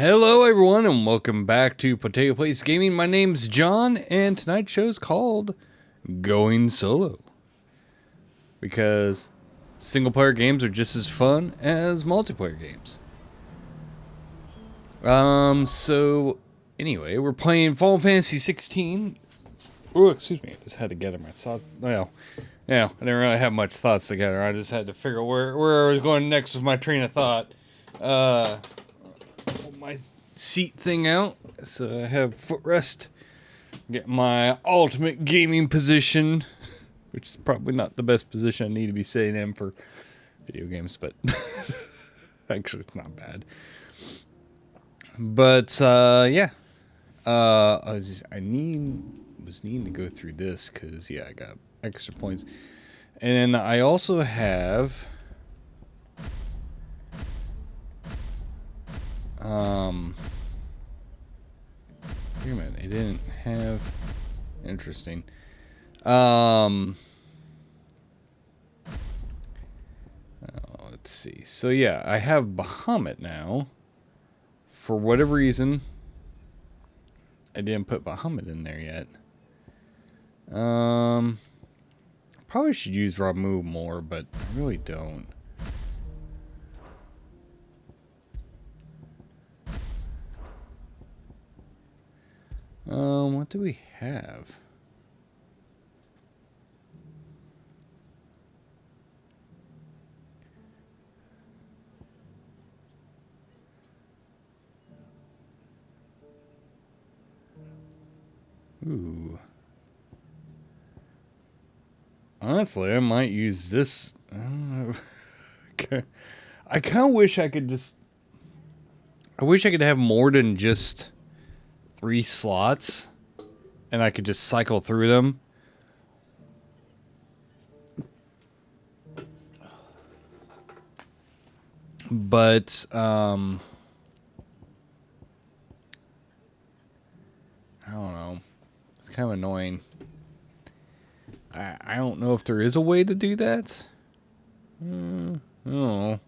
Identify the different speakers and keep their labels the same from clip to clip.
Speaker 1: Hello, everyone, and welcome back to Potato Place Gaming. My name's John, and tonight's show's called Going Solo. Because single-player games are just as fun as multiplayer games. So, anyway, we're playing Final Fantasy 16. Oh, excuse me, I just had to gather my thoughts. Well, yeah, I didn't really have much thoughts together. I just had to figure where I was going next with my train of thought. Pull my seat thing out, so I have footrest. Get my ultimate gaming position, which is probably not the best position I need to be sitting in for video games, but actually it's not bad. But yeah, I was needing to go through this because I got extra points, and I also have wait a minute, they didn't have interesting. Let's see. So yeah, I have Bahamut now. For whatever reason, I didn't put Bahamut in there yet. Probably should use Ramu more, but I really don't. What do we have? Ooh. Honestly, I might use this. I don't know. I kind of wish I could just. I wish I could have more than just 3 slots, and I could just cycle through them. But I don't know. It's kind of annoying. I don't know if there is a way to do that. I don't know.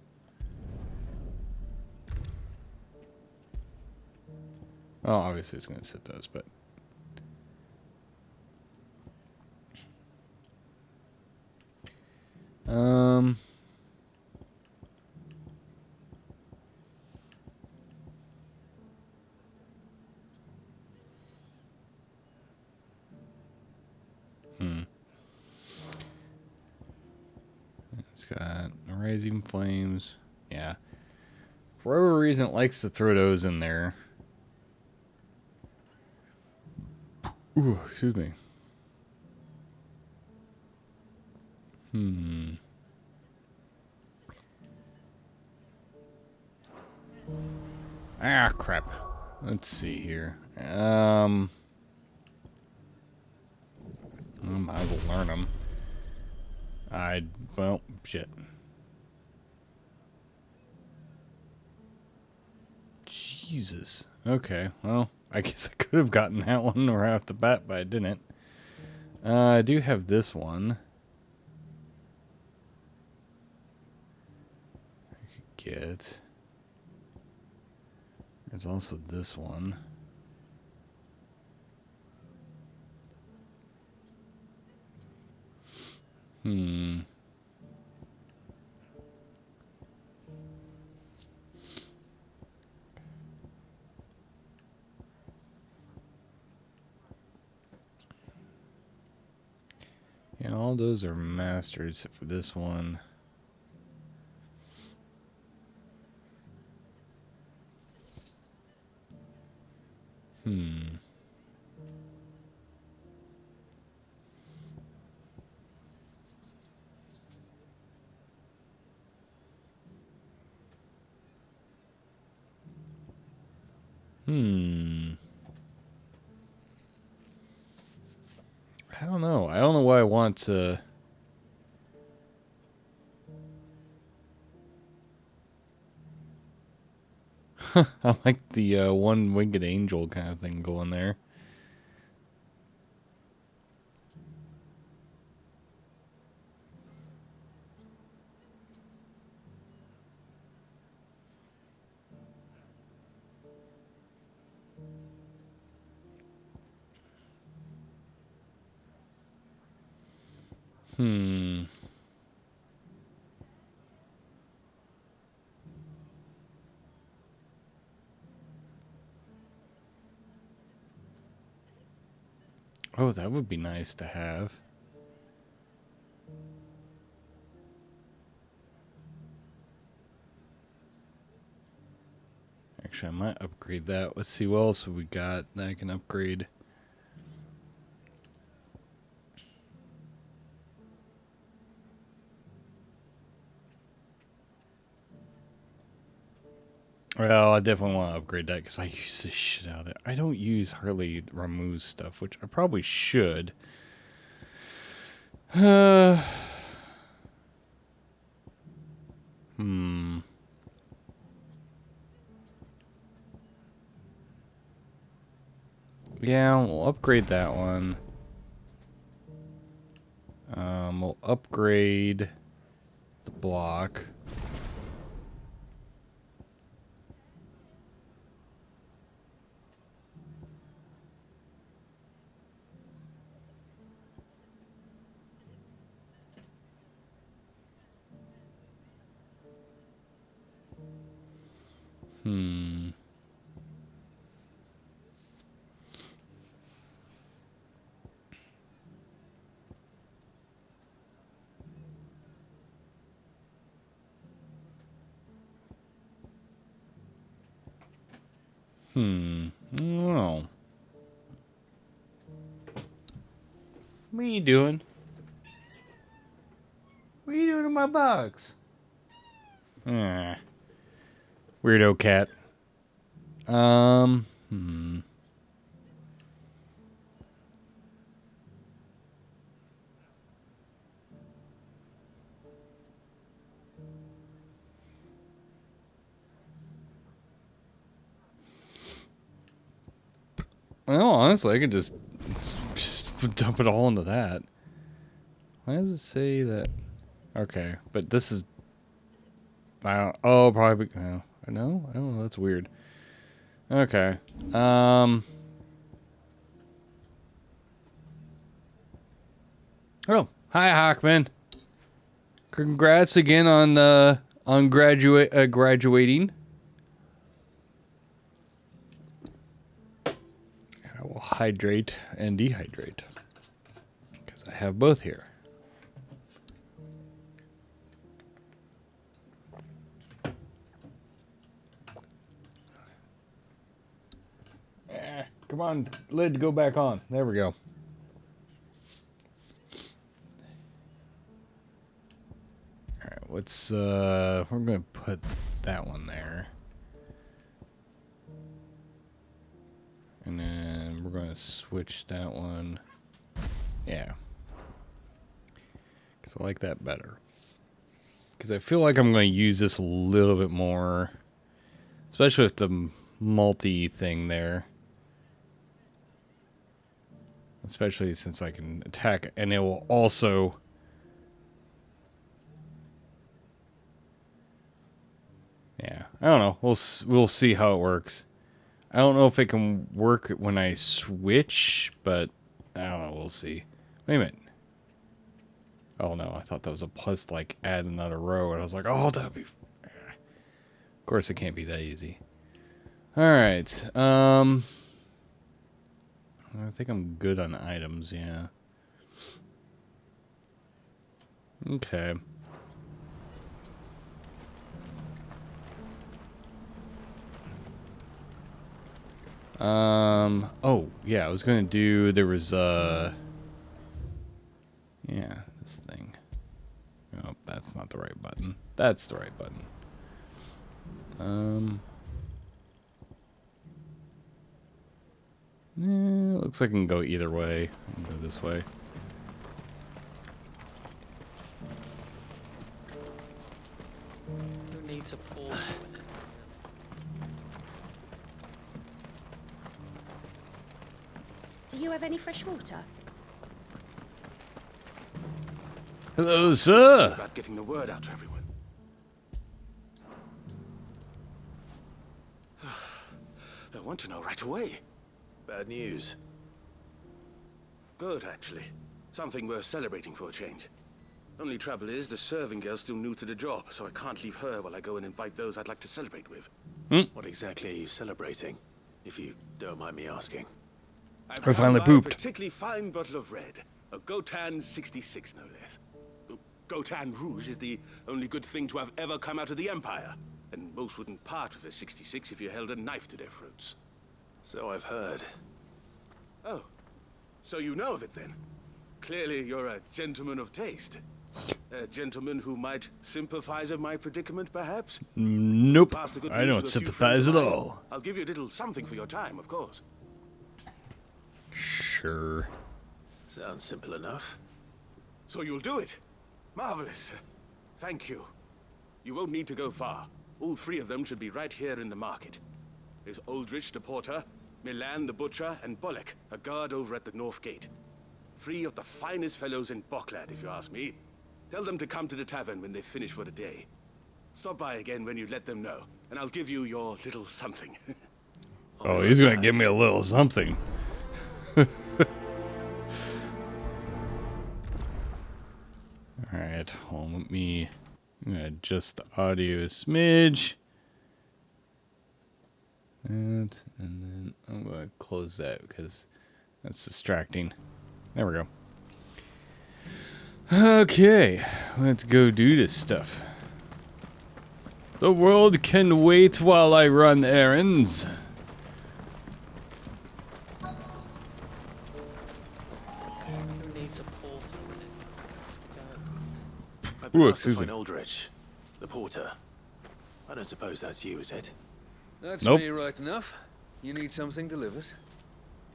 Speaker 1: Oh, obviously it's going to set those, but... It's got Rising Flames. Yeah. For whatever reason, it likes to throw those in there. Ooh, excuse me. Ah, crap. Let's see here. I might as well learn them. Well, shit. Jesus. Okay, well, I guess I could have gotten that one right off the bat, but I didn't. I do have this one. I could get. There's also this one. Yeah, all those are mastered except for this one. I don't know. I don't know why I want to. I like the one-winged angel kind of thing going there. Hmm. Oh, that would be nice to have. Actually, I might upgrade that. Let's see what else we got that I can upgrade. Well, I definitely want to upgrade that because I use this shit out of it. I don't use hardly Ramu's stuff, which I probably should. Hmm. Yeah, we'll upgrade that one. We'll upgrade the block. Hmm. Oh. What are you doing? What are you doing in my box? Weirdo cat. Hmm. Well, honestly, I could just dump it all into that. Why does it say that? Okay, but this is. I don't. Oh, probably. Oh, no, I don't know. That's weird. Okay. Oh, hi, Hawkman. Congrats again on graduating. I will hydrate and dehydrate because I have both here. Come on, lid, go back on. There we go. All right, let's we're gonna put that one there, and then we're gonna switch that one. Yeah, because I like that better. Because I feel like I'm going to use this a little bit more, especially with the multi thing there. Especially since I can attack, and it will also. Yeah, I don't know. We'll see how it works. I don't know if it can work when I switch, but I don't know. We'll see. Wait a minute. Oh no, I thought that was a plus. Like add another row, and I was like, oh, that'd be. Of course, it can't be that easy. All right. I think I'm good on items. Yeah. Okay. Oh, yeah, I was gonna do, there was, yeah, this thing. Oh, that's not the right button. That's the right button. Looks like I can go either way. I can go this way.
Speaker 2: Who needs a pause?
Speaker 3: Do you have any fresh water?
Speaker 1: Hello,
Speaker 4: See
Speaker 1: sir!
Speaker 4: about getting the word out to everyone. I want to know right away. Bad news. Good, actually. Something worth celebrating for a change. Only trouble is, the serving girl's still new to the job, so I can't leave her while I go and invite those I'd like to celebrate with.
Speaker 2: What exactly are you celebrating, if you don't mind me asking?
Speaker 4: I've
Speaker 1: I
Speaker 4: come
Speaker 1: finally
Speaker 4: by
Speaker 1: pooped.
Speaker 4: a particularly fine bottle of red. A Gotan 66, no less. Gotan Rouge is the only good thing to have ever come out of the Empire. And most wouldn't part with a 66 if you held a knife to their throats.
Speaker 2: So I've heard.
Speaker 4: Oh, so you know of it then? Clearly you're a gentleman of taste. A gentleman who might sympathize with my predicament, perhaps?
Speaker 1: Nope.
Speaker 4: Pass the good
Speaker 1: I
Speaker 4: news
Speaker 1: don't
Speaker 4: to a few
Speaker 1: sympathize
Speaker 4: friends
Speaker 1: at
Speaker 4: of mine.
Speaker 1: all.
Speaker 4: I'll give you a little something for your time, of course.
Speaker 1: Sure.
Speaker 2: Sounds simple enough.
Speaker 4: So you'll do it? Marvelous. Thank you. You won't need to go far. All three of them should be right here in the market. There's Aldrich the porter, Milan the butcher, and Bolek, a guard over at the north gate. Three of the finest fellows in Boklad, if you ask me. Tell them to come to the tavern when they finish for the day. Stop by again when you let them know, and I'll give you your little something.
Speaker 1: Oh, he's gonna give me a little something. Alright, hold on, let me I'm gonna adjust the audio a smidge. And then I'm gonna close that because that's distracting. There we go. Okay, let's go do this stuff. The world can wait while I run errands.
Speaker 2: I've been
Speaker 1: Ooh,
Speaker 2: asked to
Speaker 1: excuse
Speaker 2: find
Speaker 1: me.
Speaker 2: Aldrich, the porter. I don't suppose that's you, is it?
Speaker 3: That's
Speaker 1: Nope.
Speaker 3: me right enough. You need something delivered?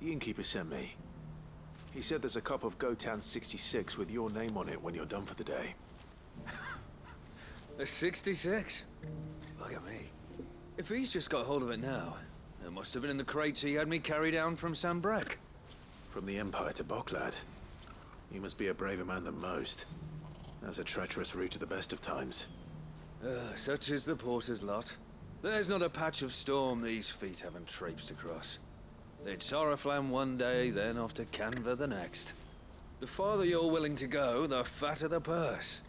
Speaker 2: The innkeeper sent me. He said there's a cup of Gotan 66 with your name on it when you're done for the day.
Speaker 3: A 66? Look at me. If he's just got hold of it now, it must have been in the crates he had me carry down from Sambrek.
Speaker 2: From the Empire to Boklad. You must be a braver man than most. That's a treacherous route at the best of times.
Speaker 3: Such is the porter's lot. There's not a patch of storm these feet haven't traipsed across. They'd Sorrowflam one day, then off to Canva the next. The farther you're willing to go, the fatter the purse.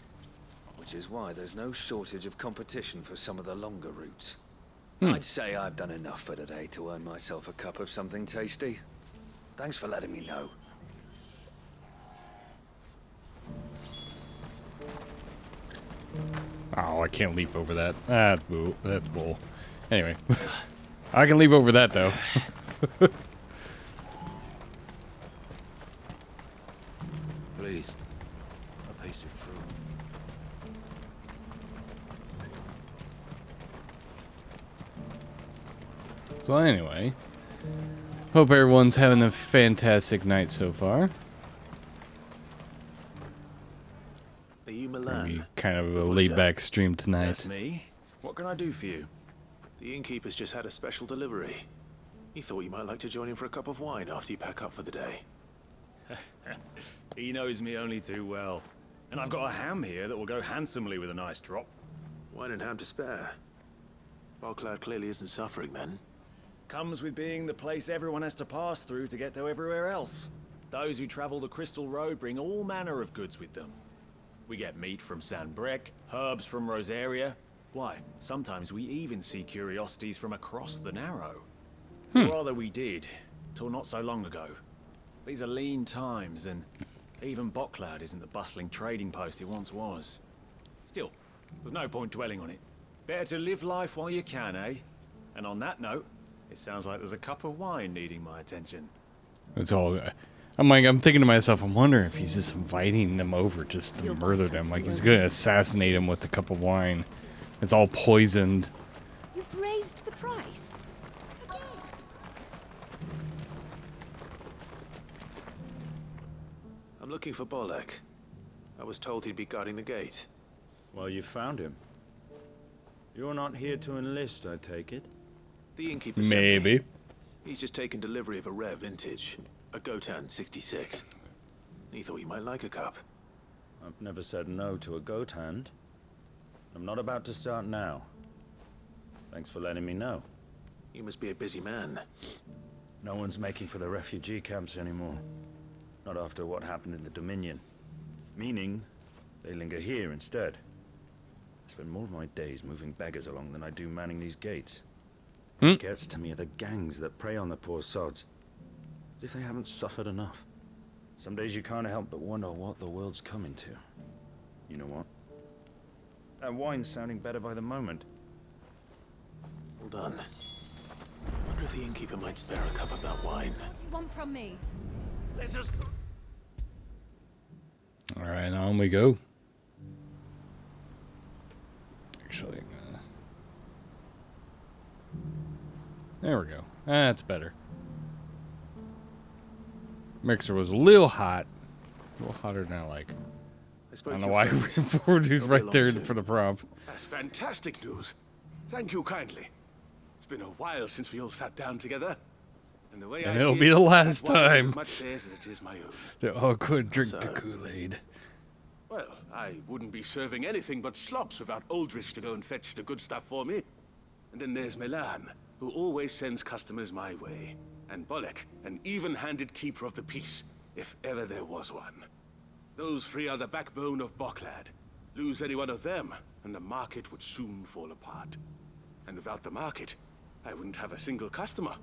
Speaker 3: Which is why there's no shortage of competition for some of the longer routes. I'd say I've done enough for today to earn myself a cup of something tasty. Thanks for letting me know.
Speaker 1: Oh, I can't leap over that. That's bull. That's bull. Anyway, I can leap over that though.
Speaker 4: Please, a piece of fruit.
Speaker 1: So anyway, hope everyone's having a fantastic night so far.
Speaker 2: Are you
Speaker 1: Gonna
Speaker 2: Milan?
Speaker 1: be kind of a laid-back stream tonight.
Speaker 5: That's me. What can I do for you?
Speaker 2: The innkeeper's just had a special delivery. He thought you might like to join him for a cup of wine after you pack up for the day.
Speaker 5: He knows me only too well. And I've got a ham here that will go handsomely with a nice drop.
Speaker 2: Wine and ham to spare. Boklad clearly isn't suffering then.
Speaker 5: Comes with being the place everyone has to pass through to get to everywhere else. Those who travel the Crystal Road bring all manner of goods with them. We get meat from Sanbrek, herbs from Rosaria. Why, sometimes we even see curiosities from across the Narrow. Or rather we did, till not so long ago. These are lean times, and even Boklad isn't the bustling trading post it once was. Still, there's no point dwelling on it. Better to live life while you can, eh? And on that note, it sounds like there's a cup of wine needing my attention.
Speaker 1: That's all. I'm thinking to myself, I'm wondering if he's just inviting them over just to murder them. Like he's gonna assassinate him with a cup of wine. It's all poisoned.
Speaker 6: You've raised the price.
Speaker 2: I'm looking for Bolek. I was told he'd be guarding the gate.
Speaker 7: Well, you found him. You're not here to enlist, I take it?
Speaker 2: The innkeeper sent me.
Speaker 1: Maybe.
Speaker 2: He's just taken delivery of a rare vintage, a Gotan 66. He thought you might like a cup.
Speaker 7: I've never said no to a goat hand. I'm not about to start now. Thanks for letting me know.
Speaker 2: You must be a busy man.
Speaker 7: No one's making for the refugee camps anymore. Not after what happened in the Dominion. Meaning, They linger here instead. I spend more of my days moving beggars along than I do manning these gates. What gets to me are the gangs that prey on the poor sods. As if they haven't suffered enough. Some days you can't help but wonder what the world's coming to. You know what? That wine's sounding better by the moment.
Speaker 2: Hold on. I wonder if the innkeeper might spare a cup of that wine.
Speaker 6: What do you want from me?
Speaker 4: Let us...
Speaker 1: All right, on we go. Actually, there we go. That's better. Mixer was a little hot. A little hotter than I like. I don't know why forward is right there for the prompt.
Speaker 4: That's fantastic news. Thank you kindly. It's been a while since we all sat down together. And the way I
Speaker 1: It'll
Speaker 4: see
Speaker 1: be
Speaker 4: it,
Speaker 1: the last
Speaker 4: that wine is
Speaker 1: time.
Speaker 4: as much theirs as it is my own.
Speaker 1: They're all going to drink the Kool-Aid.
Speaker 4: Well, I wouldn't be serving anything but slops without Aldrich to go and fetch the good stuff for me. And then there's Milan, who always sends customers my way. And Bolek, an even-handed keeper of the peace, if ever there was one. Those three are the backbone of Boklad. Lose any one of them, and the market would soon fall apart. And without the market, I wouldn't have a single customer.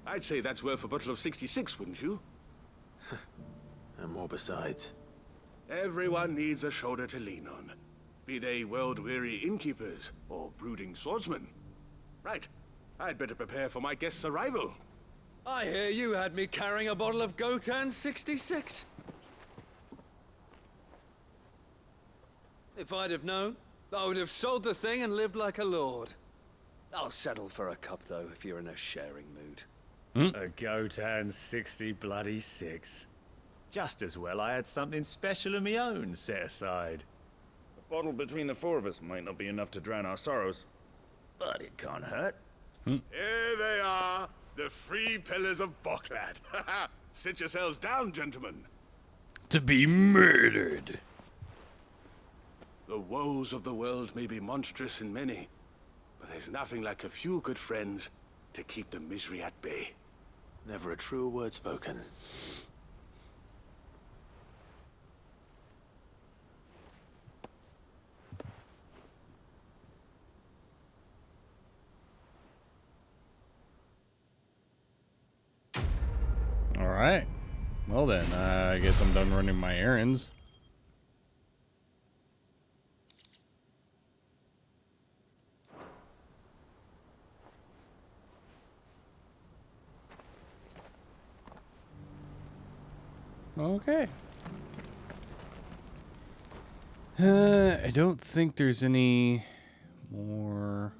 Speaker 4: I'd say that's worth a bottle of 66, wouldn't you?
Speaker 2: And more besides.
Speaker 4: Everyone needs a shoulder to lean on. Be they world-weary innkeepers or brooding swordsmen. Right. I'd better prepare for my guest's arrival.
Speaker 3: I hear you had me carrying a bottle of Gotan 66. If I'd have known, I would have sold the thing and lived like a lord. I'll settle for a cup, though, if you're in a sharing mood.
Speaker 5: A Gotan 60 bloody 6. Just as well I had something special of my own set aside.
Speaker 7: A bottle between the four of us might not be enough to drown our sorrows, but it can't hurt.
Speaker 4: Here they are, the three pillars of Boklad. Sit yourselves down, gentlemen.
Speaker 1: To be murdered.
Speaker 4: The woes of the world may be monstrous and many, but there's nothing like a few good friends to keep the misery at bay.
Speaker 2: Never a truer word spoken.
Speaker 1: All right. Well then, I guess I'm done running my errands. Okay. I don't think there's any more.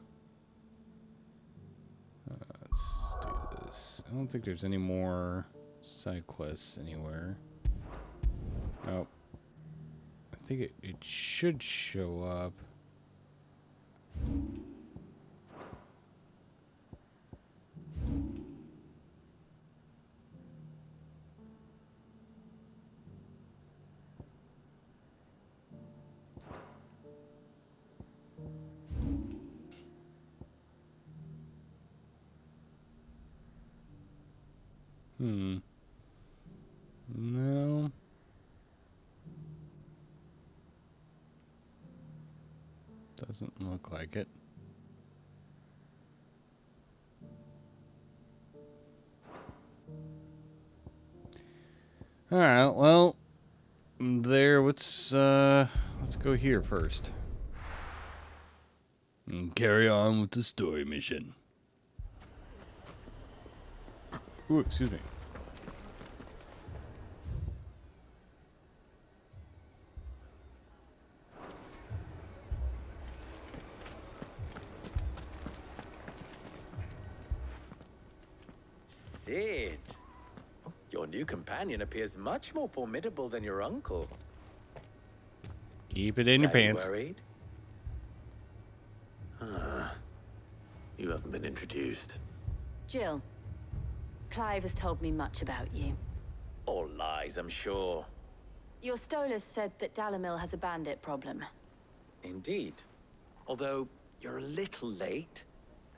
Speaker 1: Let's do this. I don't think there's any more side quests anywhere. Nope. I think it should show up. No. Doesn't look like it. All right, well, let's go here first. And carry on with the story mission. Ooh, excuse me.
Speaker 8: Sid, your new companion appears much more formidable than your uncle.
Speaker 1: Keep it in your
Speaker 8: Are you
Speaker 1: pants.
Speaker 8: worried?
Speaker 2: You haven't been introduced.
Speaker 6: Jill, Clive has told me much about you.
Speaker 8: All lies, I'm sure.
Speaker 6: Your Stolas said that Dalamil has a bandit problem.
Speaker 8: Indeed. Although, you're a little late.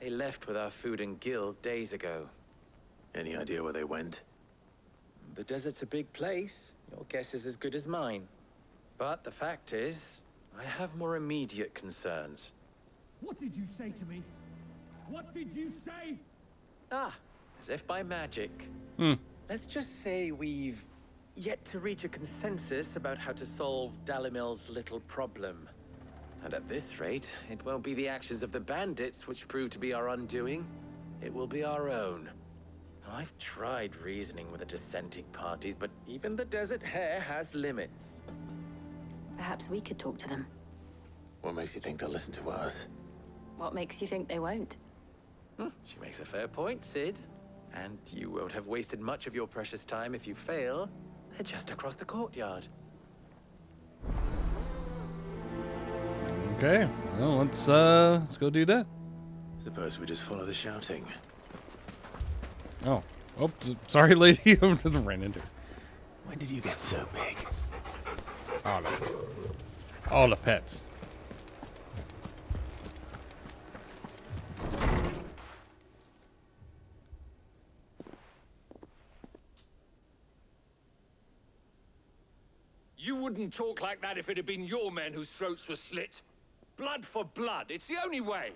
Speaker 8: They left with our food and guild days ago.
Speaker 2: Any idea where they went?
Speaker 8: The desert's a big place. Your guess is as good as mine. But the fact is, I have more immediate concerns.
Speaker 9: What did you say to me? What did you say?
Speaker 8: Ah, as if by magic. Let's just say we've yet to reach a consensus about how to solve Dalimil's little problem. And at this rate, it won't be the actions of the bandits which prove to be our undoing. It will be our own. I've tried reasoning with the dissenting parties, but even the Desert Hare has limits.
Speaker 6: Perhaps we could talk to them.
Speaker 2: What makes you think they'll listen to us?
Speaker 6: What makes you think they won't?
Speaker 8: She makes a fair point, Sid. And you won't have wasted much of your precious time if you fail. They're just across the courtyard.
Speaker 1: Okay, well, let's go do that.
Speaker 2: Suppose we just follow the shouting.
Speaker 1: Oh, sorry, lady. I just ran into her.
Speaker 2: When did you get so big?
Speaker 1: All the pets.
Speaker 3: You wouldn't talk like that if it had been your men whose throats were slit. Blood for blood, it's the only way.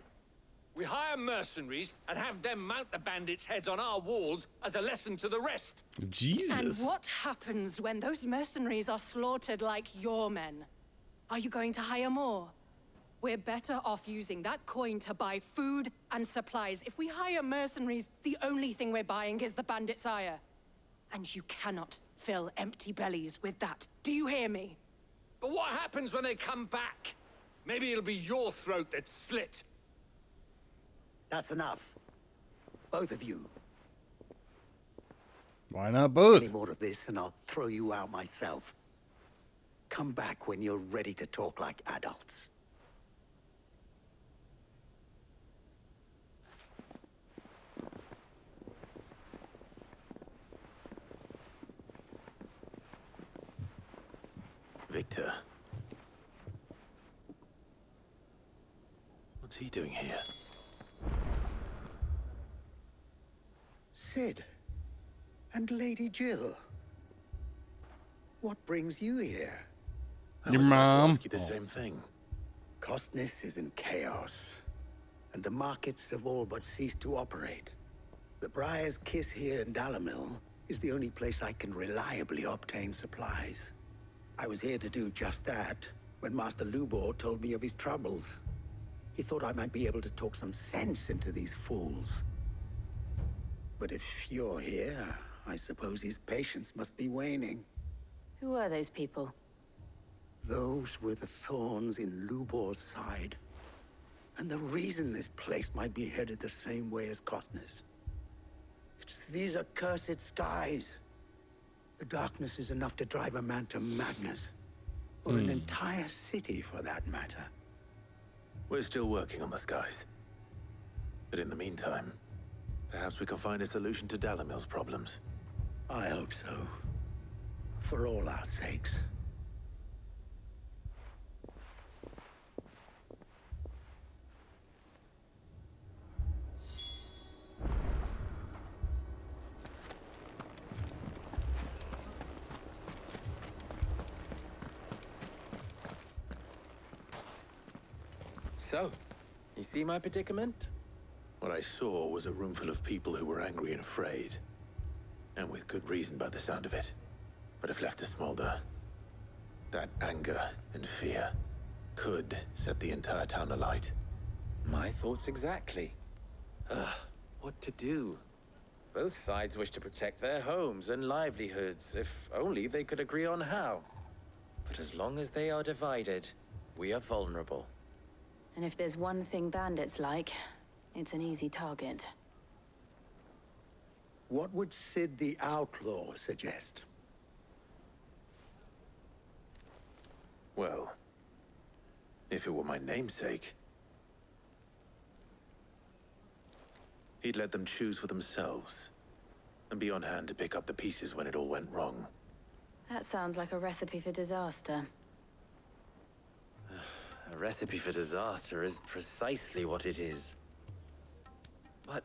Speaker 3: We hire mercenaries and have them mount the bandits' heads on our walls as a lesson to the rest.
Speaker 1: Jesus.
Speaker 10: And what happens when those mercenaries are slaughtered like your men? Are you going to hire more? We're better off using that coin to buy food and supplies. If we hire mercenaries, the only thing we're buying is the bandits' ire. And you cannot fill empty bellies with that. Do you hear me?
Speaker 3: But what happens when they come back? Maybe it'll be your throat that's slit.
Speaker 11: That's enough. Both of you.
Speaker 1: Why not both?
Speaker 11: Any more of this and I'll throw you out myself. Come back when you're ready to talk like adults.
Speaker 2: Victor. What's he doing here?
Speaker 11: Sid. And Lady Jill. What brings you here?
Speaker 2: I
Speaker 1: Your
Speaker 2: was about to
Speaker 1: mom.
Speaker 2: ask you the same thing.
Speaker 11: Costness is in chaos, and the markets have all but ceased to operate. The Briar's Kiss here in Dalimil is the only place I can reliably obtain supplies. I was here to do just that when Master Lubor told me of his troubles. He thought I might be able to talk some sense into these fools. But if you're here, I suppose his patience must be waning.
Speaker 6: Who are those people?
Speaker 11: Those were the thorns in Lubor's side. And the reason this place might be headed the same way as Costness. It's these accursed skies. The darkness is enough to drive a man to madness. Or an entire city, for that matter.
Speaker 2: We're still working on the skies. But in the meantime, perhaps we can find a solution to Dalimil's problems.
Speaker 11: I hope so. For all our sakes.
Speaker 8: So, you see my predicament?
Speaker 2: What I saw was a room full of people who were angry and afraid. And with good reason by the sound of it. But if left to smolder, that anger and fear could set the entire town alight.
Speaker 8: My thoughts exactly. What to do? Both sides wish to protect their homes and livelihoods, if only they could agree on how. But as long as they are divided, we are vulnerable.
Speaker 6: And if there's one thing bandits like, it's an easy target.
Speaker 11: What would Sid the Outlaw suggest?
Speaker 2: Well, if it were my namesake, he'd let them choose for themselves and be on hand to pick up the pieces when it all went wrong.
Speaker 6: That sounds like a recipe for disaster.
Speaker 8: A recipe for disaster is precisely what it is. But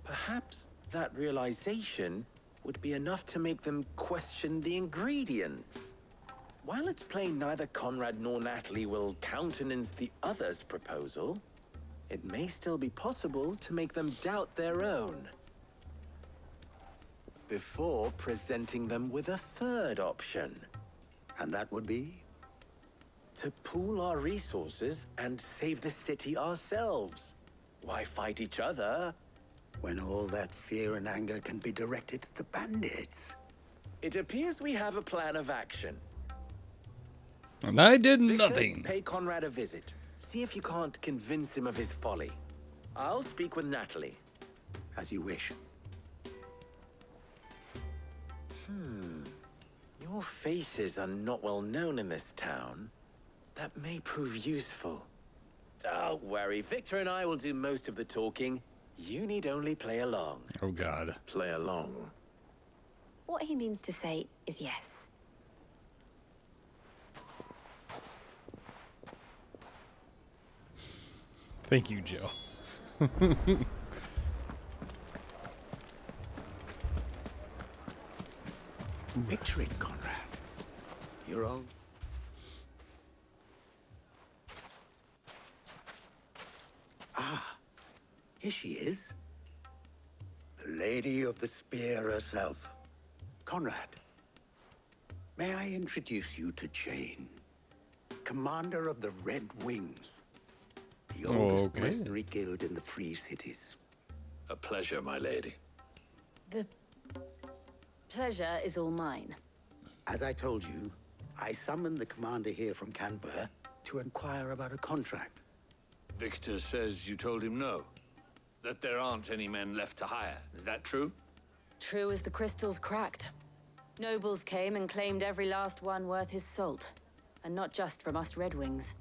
Speaker 8: perhaps that realization would be enough to make them question the ingredients. while it's plain neither Conrad nor Natalie will countenance the other's proposal, it may still be possible to make them doubt their own before presenting them with a third option.
Speaker 11: And that would be?
Speaker 8: To pool our resources and save the city ourselves. Why fight each other
Speaker 11: when all that fear and anger can be directed at the bandits?
Speaker 8: It appears we have a plan of action.
Speaker 1: And I did
Speaker 8: Victor,
Speaker 1: nothing.
Speaker 8: pay Conrad a visit. See if you can't convince him of his folly. I'll speak with Natalie.
Speaker 11: As you wish.
Speaker 8: Your faces are not well known in this town. That may prove useful. Don't worry, Victor and I will do most of the talking. You need only play along.
Speaker 1: Oh, God.
Speaker 2: Play along.
Speaker 6: What he means to say is yes.
Speaker 1: Thank you, Joe.
Speaker 11: Picture it, Conrad. Your own. Ah, here she is. The Lady of the Spear herself. Conrad, may I introduce you to Jane, commander of the Red Wings, the oldest
Speaker 1: okay.
Speaker 11: mercenary guild in the Free Cities.
Speaker 4: A pleasure, my lady.
Speaker 6: The pleasure is all mine.
Speaker 11: As I told you, I summoned the commander here from Canver to inquire about a contract.
Speaker 4: Victor says you told him no. That there aren't any men left to hire. Is that true?
Speaker 6: True as the crystals cracked. Nobles came and claimed every last one worth his salt. And not just from us Red Wings.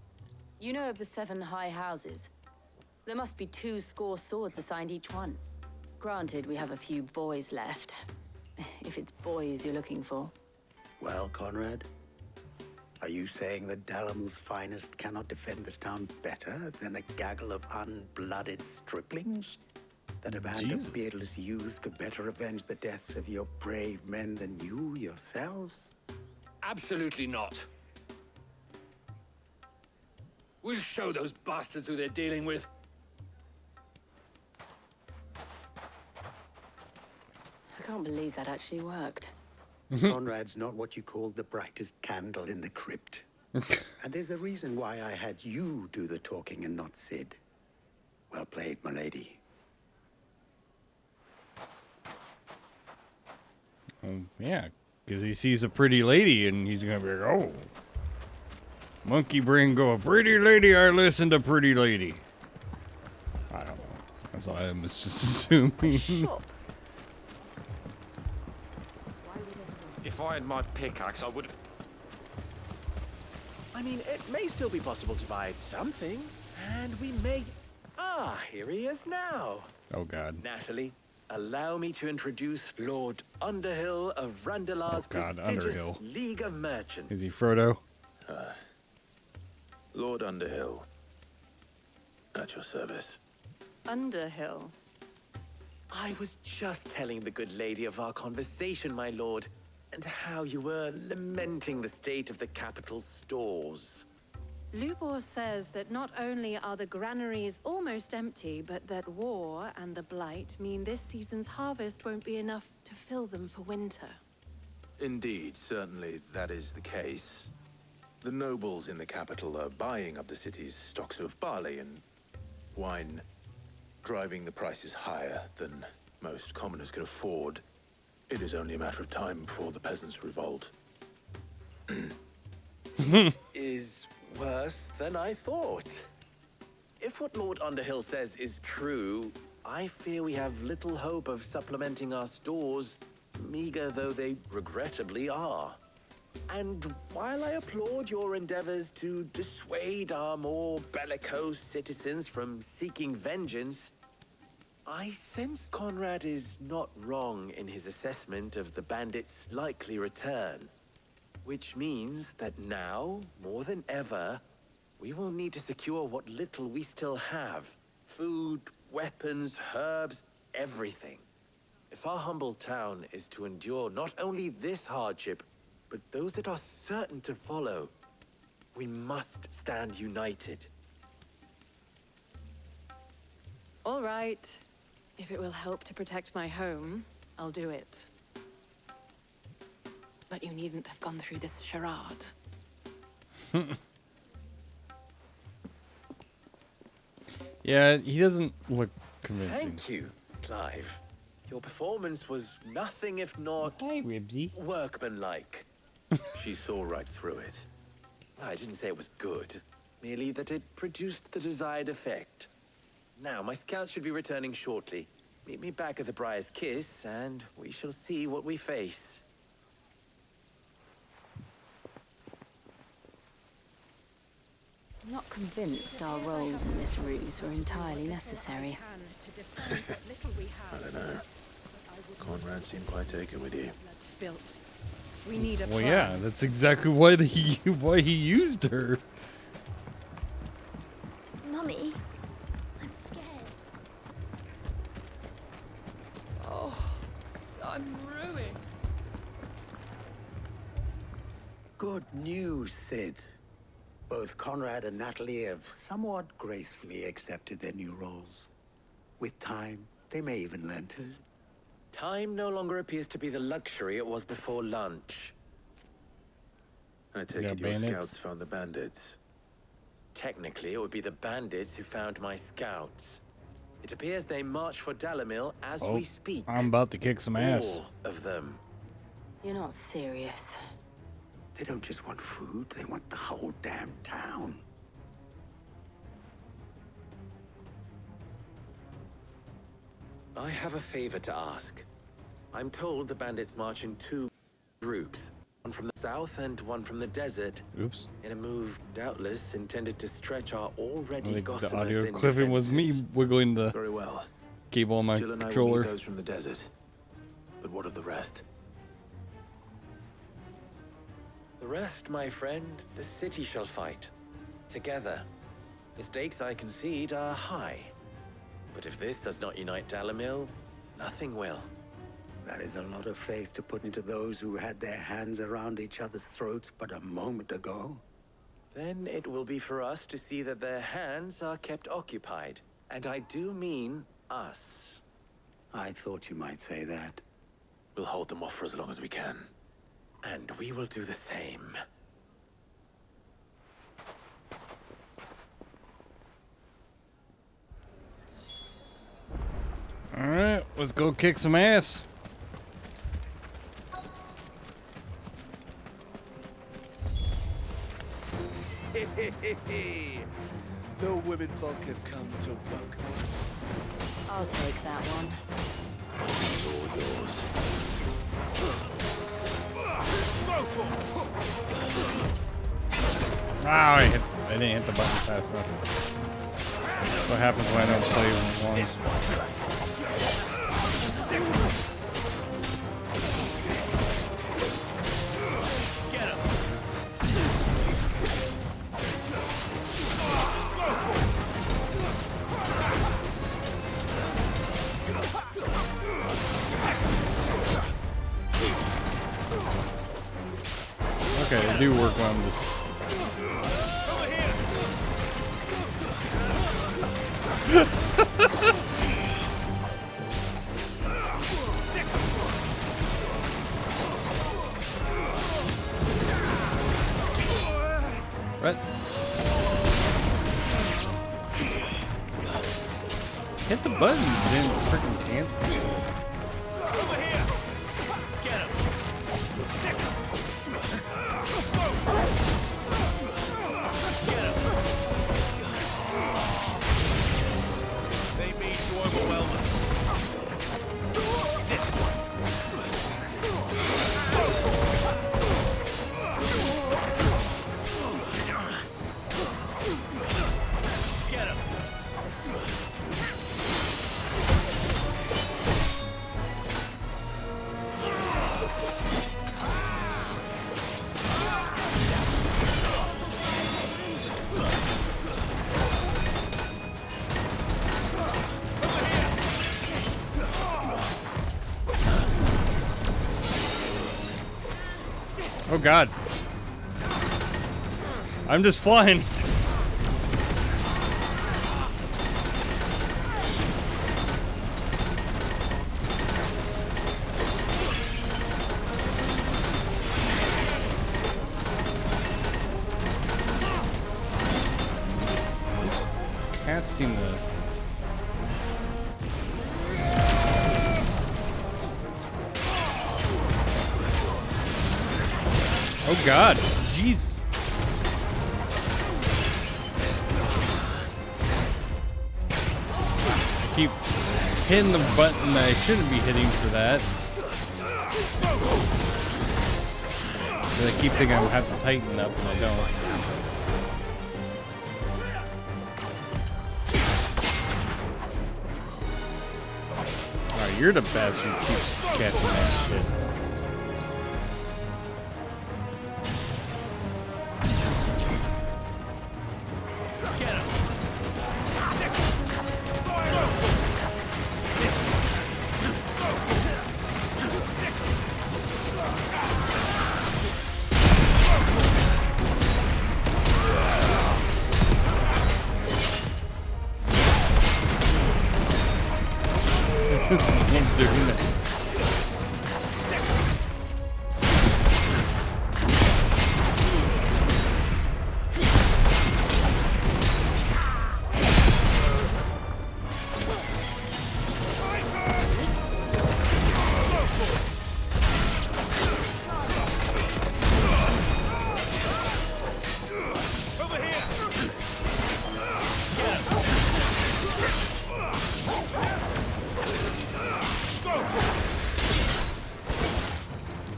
Speaker 6: You know of the 7 high houses. There must be 2 swords assigned each one. Granted, we have a few boys left. If it's boys you're looking for.
Speaker 11: Well, Conrad, are you saying that Dalamil's finest cannot defend this town better than a gaggle of unblooded striplings? That a band
Speaker 1: Jesus.
Speaker 11: of beardless youths could better avenge the deaths of your brave men than you yourselves?
Speaker 4: Absolutely not. We'll show those bastards who they're dealing with.
Speaker 6: I can't believe that actually worked.
Speaker 11: Conrad's not what you call the brightest candle in the crypt. And there's a reason why I had you do the talking and not Sid. Well played, my lady.
Speaker 1: Yeah, because he sees a pretty lady and he's gonna be like, oh, monkey brain go, pretty lady, I listen to pretty lady. I don't know. That's all I'm just assuming.
Speaker 12: If I had my pickaxe, I would have...
Speaker 8: I mean, it may still be possible to buy something, and we may... Ah, here he is now.
Speaker 1: Oh, God.
Speaker 8: Natalie, allow me to introduce Lord Underhill of Randalar's prestigious
Speaker 1: Underhill.
Speaker 8: League of Merchants.
Speaker 1: Is he Frodo?
Speaker 2: Lord Underhill. At your service.
Speaker 10: Underhill.
Speaker 8: I was just telling the good lady of our conversation, my lord, and how you were lamenting the state of the capital's stores.
Speaker 10: Lubor says that not only are the granaries almost empty, but that war and the Blight mean this season's harvest won't be enough to fill them for winter.
Speaker 2: Indeed, certainly that is the case. The nobles in the capital are buying up the city's stocks of barley and wine, driving the prices higher than most commoners can afford. It is only a matter of time before the peasants revolt.
Speaker 8: Is worse than I thought. If what Lord Underhill says is true, I fear we have little hope of supplementing our stores, meager though they regrettably are. And while I applaud your endeavors to dissuade our more bellicose citizens from seeking vengeance, I sense Conrad is not wrong in his assessment of the bandits' likely return. Which means that now, more than ever, we will need to secure what little we still have. Food, weapons, herbs, everything. If our humble town is to endure not only this hardship, but those that are certain to follow, we must stand united.
Speaker 10: All right. If it will help to protect my home, I'll do it. But you needn't have gone through this charade.
Speaker 1: Yeah, he doesn't look convincing.
Speaker 8: Thank you, Clive. Your performance was nothing if not
Speaker 1: Hey, Ribsy.
Speaker 8: workmanlike. She saw right through it. I didn't say it was good, merely that it produced the desired effect. Now, my scouts should be returning shortly. Meet me back at the Briar's Kiss, and we shall see what we face.
Speaker 6: I'm not convinced our roles in this ruse were entirely necessary.
Speaker 2: I don't know. Conrad seemed quite taken with you.
Speaker 10: Spilt. We need a
Speaker 1: Well,
Speaker 10: plan.
Speaker 1: yeah, that's exactly why why he used her.
Speaker 13: Mummy, I'm scared.
Speaker 10: Oh, I'm ruined.
Speaker 11: Good news, Sid. Both Conrad and Natalie have somewhat gracefully accepted their new roles. With time, they may even learn to.
Speaker 8: Time no longer appears to be the luxury it was before lunch.
Speaker 2: I take it your scouts found the bandits.
Speaker 8: Technically, it would be the bandits who found my scouts. It appears they march for Dalimil as we speak.
Speaker 1: I'm about to kick some ass.
Speaker 8: All of them.
Speaker 6: You're not serious.
Speaker 11: They don't just want food, they want the whole damn town.
Speaker 8: I have a favor to ask. I'm told the bandits march in two groups, one from the south and one from the desert.
Speaker 1: Oops.
Speaker 8: In a move doubtless intended to stretch our
Speaker 1: I
Speaker 8: already
Speaker 1: think the
Speaker 8: gossamer
Speaker 1: audio
Speaker 8: thin
Speaker 1: clipping was me
Speaker 8: defenses.
Speaker 1: wiggling the
Speaker 2: Very well.
Speaker 1: cable on my
Speaker 2: Jill and I will
Speaker 1: controller.
Speaker 2: meet those from the desert. But what of the rest?
Speaker 8: The rest, my friend, the city shall fight. Together. The stakes, I concede, are high. But if this does not unite Dalimil, nothing will.
Speaker 11: That is a lot of faith to put into those who had their hands around each other's throats but a moment ago.
Speaker 8: Then it will be for us to see that their hands are kept occupied. And I do mean us.
Speaker 11: I thought you might say that.
Speaker 2: We'll hold them off for as long as we can.
Speaker 8: And we will do the same.
Speaker 1: Alright, let's go kick some ass.
Speaker 14: The women folk have come to welcome us.
Speaker 6: I'll take that one.
Speaker 2: It's all yours.
Speaker 1: Ah, I didn't hit the button fast enough. That's what happens when I don't play one. Okay, they do work when I'm just. What? Hit the button, you damn freaking can't.
Speaker 14: They mean to overwhelm us. This one. Get him.
Speaker 1: Oh god. I'm just flying. Just casting the... Oh god, Jesus. I keep hitting the button that I shouldn't be hitting for that. But I keep thinking I would have to tighten up and I don't. Alright, you're the best who keeps casting that shit. This one's doing it.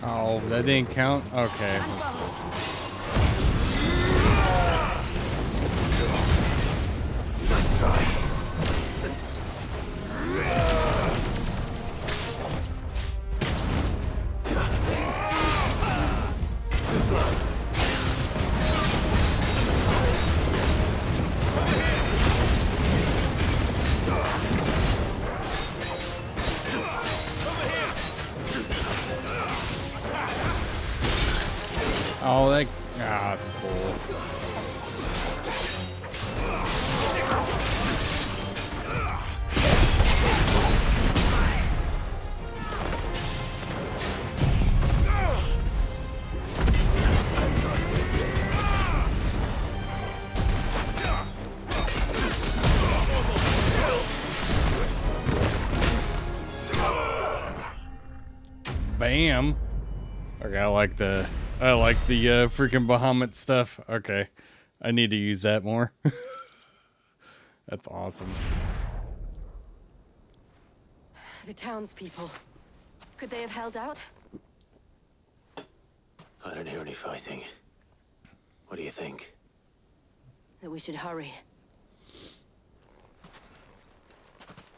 Speaker 1: Oh, that didn't count? Okay. Oh, that... Ah, that's cool. Bam. Okay, I like the freaking Bahamut stuff. Okay. I need to use that more. That's awesome.
Speaker 6: The townspeople. Could they have held out?
Speaker 2: I don't hear any fighting. What do you think?
Speaker 6: That we should hurry.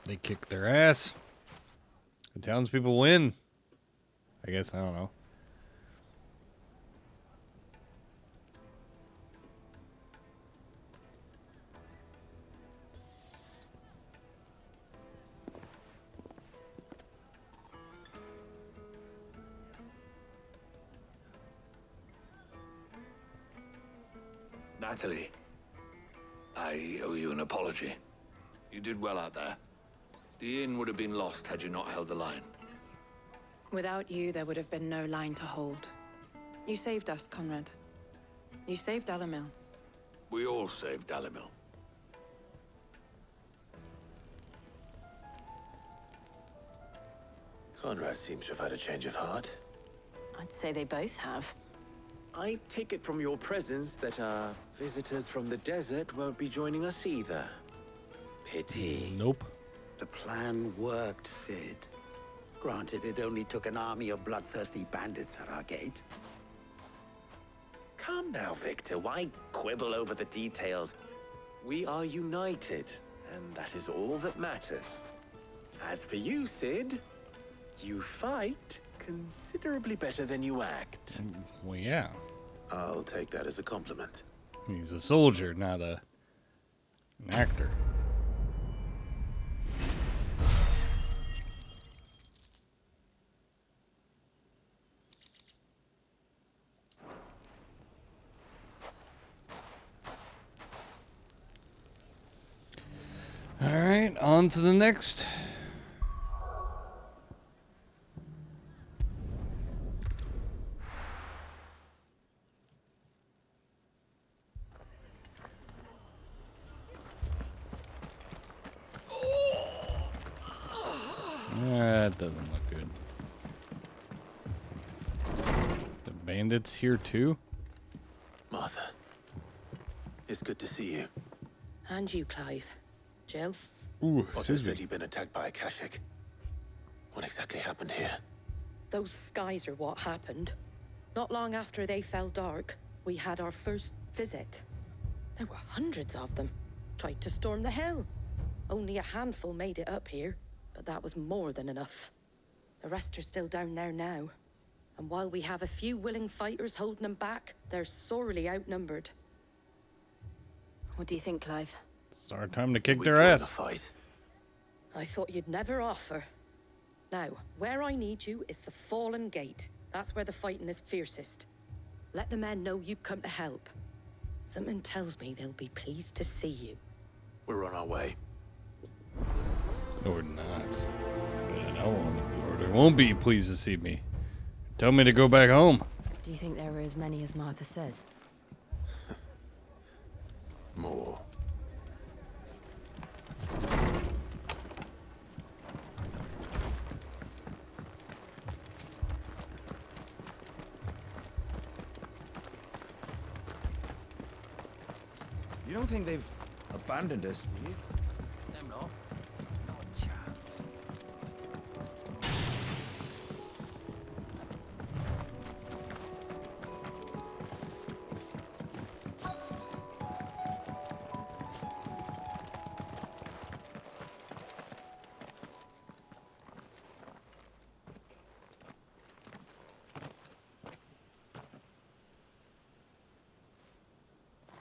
Speaker 1: They kick their ass. The townspeople win. I guess, I don't know.
Speaker 4: Natalie, I owe you an apology. You did well out there. The inn would have been lost had you not held the line.
Speaker 10: Without you, there would have been no line to hold. You saved us, Conrad. You saved Dalimil.
Speaker 4: We all saved Dalimil.
Speaker 2: Conrad seems to have had a change of heart.
Speaker 6: I'd say they both have.
Speaker 8: I take it from your presence that our visitors from the desert won't be joining us either. Pity.
Speaker 1: Nope.
Speaker 11: The plan worked, Sid. Granted, it only took an army of bloodthirsty bandits at our gate.
Speaker 8: Calm now, Victor. Why quibble over the details? We are united, and that is all that matters. As for you, Sid, you fight considerably better than you act.
Speaker 1: Well, yeah.
Speaker 2: I'll take that as a compliment.
Speaker 1: He's a soldier, not an actor. Alright, on to the next. That doesn't look good. The bandits here too?
Speaker 2: Martha, it's good to see you.
Speaker 15: And you, Clive. Jill?
Speaker 1: Ooh,
Speaker 2: Otto said you'd been attacked by a Kashik. What exactly happened here?
Speaker 15: Those skies are what happened. Not long after they fell dark, we had our first visit. There were hundreds of them. Tried to storm the hill. Only a handful made it up here, but that was more than enough. The rest are still down there now. And while we have a few willing fighters holding them back, they're sorely outnumbered.
Speaker 6: What do you think, Clive?
Speaker 1: It's our time to kick their ass.
Speaker 15: I thought you'd never offer. Now, where I need you is the Fallen Gate. That's where the fighting is fiercest. Let the men know you've come to help. Something tells me they'll be pleased to see you.
Speaker 2: We're on our way.
Speaker 1: No, we're not. Or they won't be pleased to see me. Tell me to go back home.
Speaker 6: Do you think there were as many as Martha says?
Speaker 2: More.
Speaker 7: You don't think they've abandoned us, do you?
Speaker 8: Them not.
Speaker 7: Not a chance.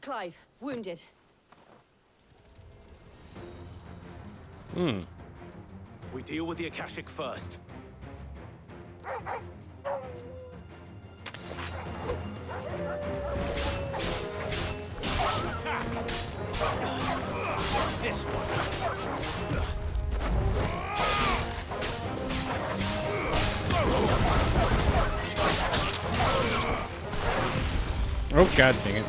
Speaker 6: Clive, wounded.
Speaker 4: We deal with the Akashic first. Attack! This one.
Speaker 1: Oh, god dang it.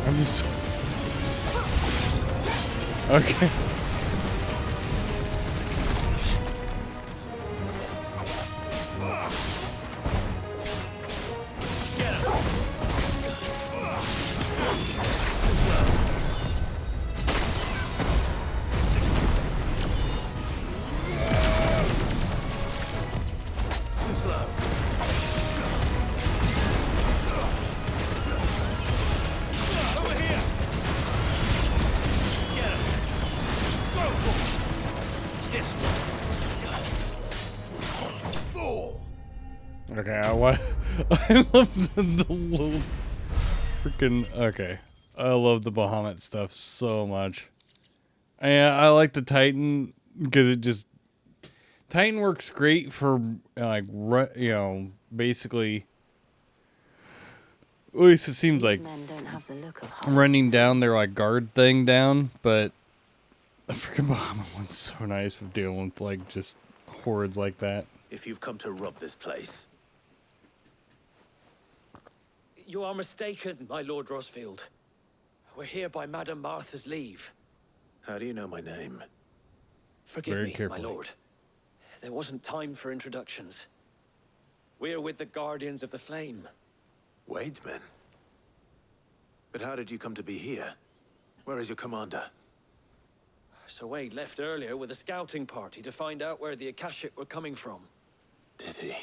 Speaker 1: I'm just... Okay.
Speaker 4: Too slow. Over here. Get him. Throw. This one.
Speaker 1: Okay, I love the little freaking... Okay. I love the Bahamut stuff so much. And I like the Titan because it just... Titan works great for, like, you know, basically... At least it seems like
Speaker 6: Men don't have the look of
Speaker 1: running down their, like, guard thing down, but the freaking Bahamut one's so nice with dealing with, like, just hordes like that.
Speaker 2: If you've come to rob this place,
Speaker 12: You are mistaken, my Lord Rosfield. We're here by Madame Martha's leave.
Speaker 2: how do you know my name?
Speaker 12: Forgive
Speaker 1: Very
Speaker 12: me,
Speaker 1: carefully.
Speaker 12: my lord. There wasn't time for introductions. We're with the Guardians of the Flame.
Speaker 2: Wade's men. But how did you come to be here? Where is your commander?
Speaker 12: Sir Wade left earlier with a scouting party to find out where the Akashic were coming from.
Speaker 2: Did he?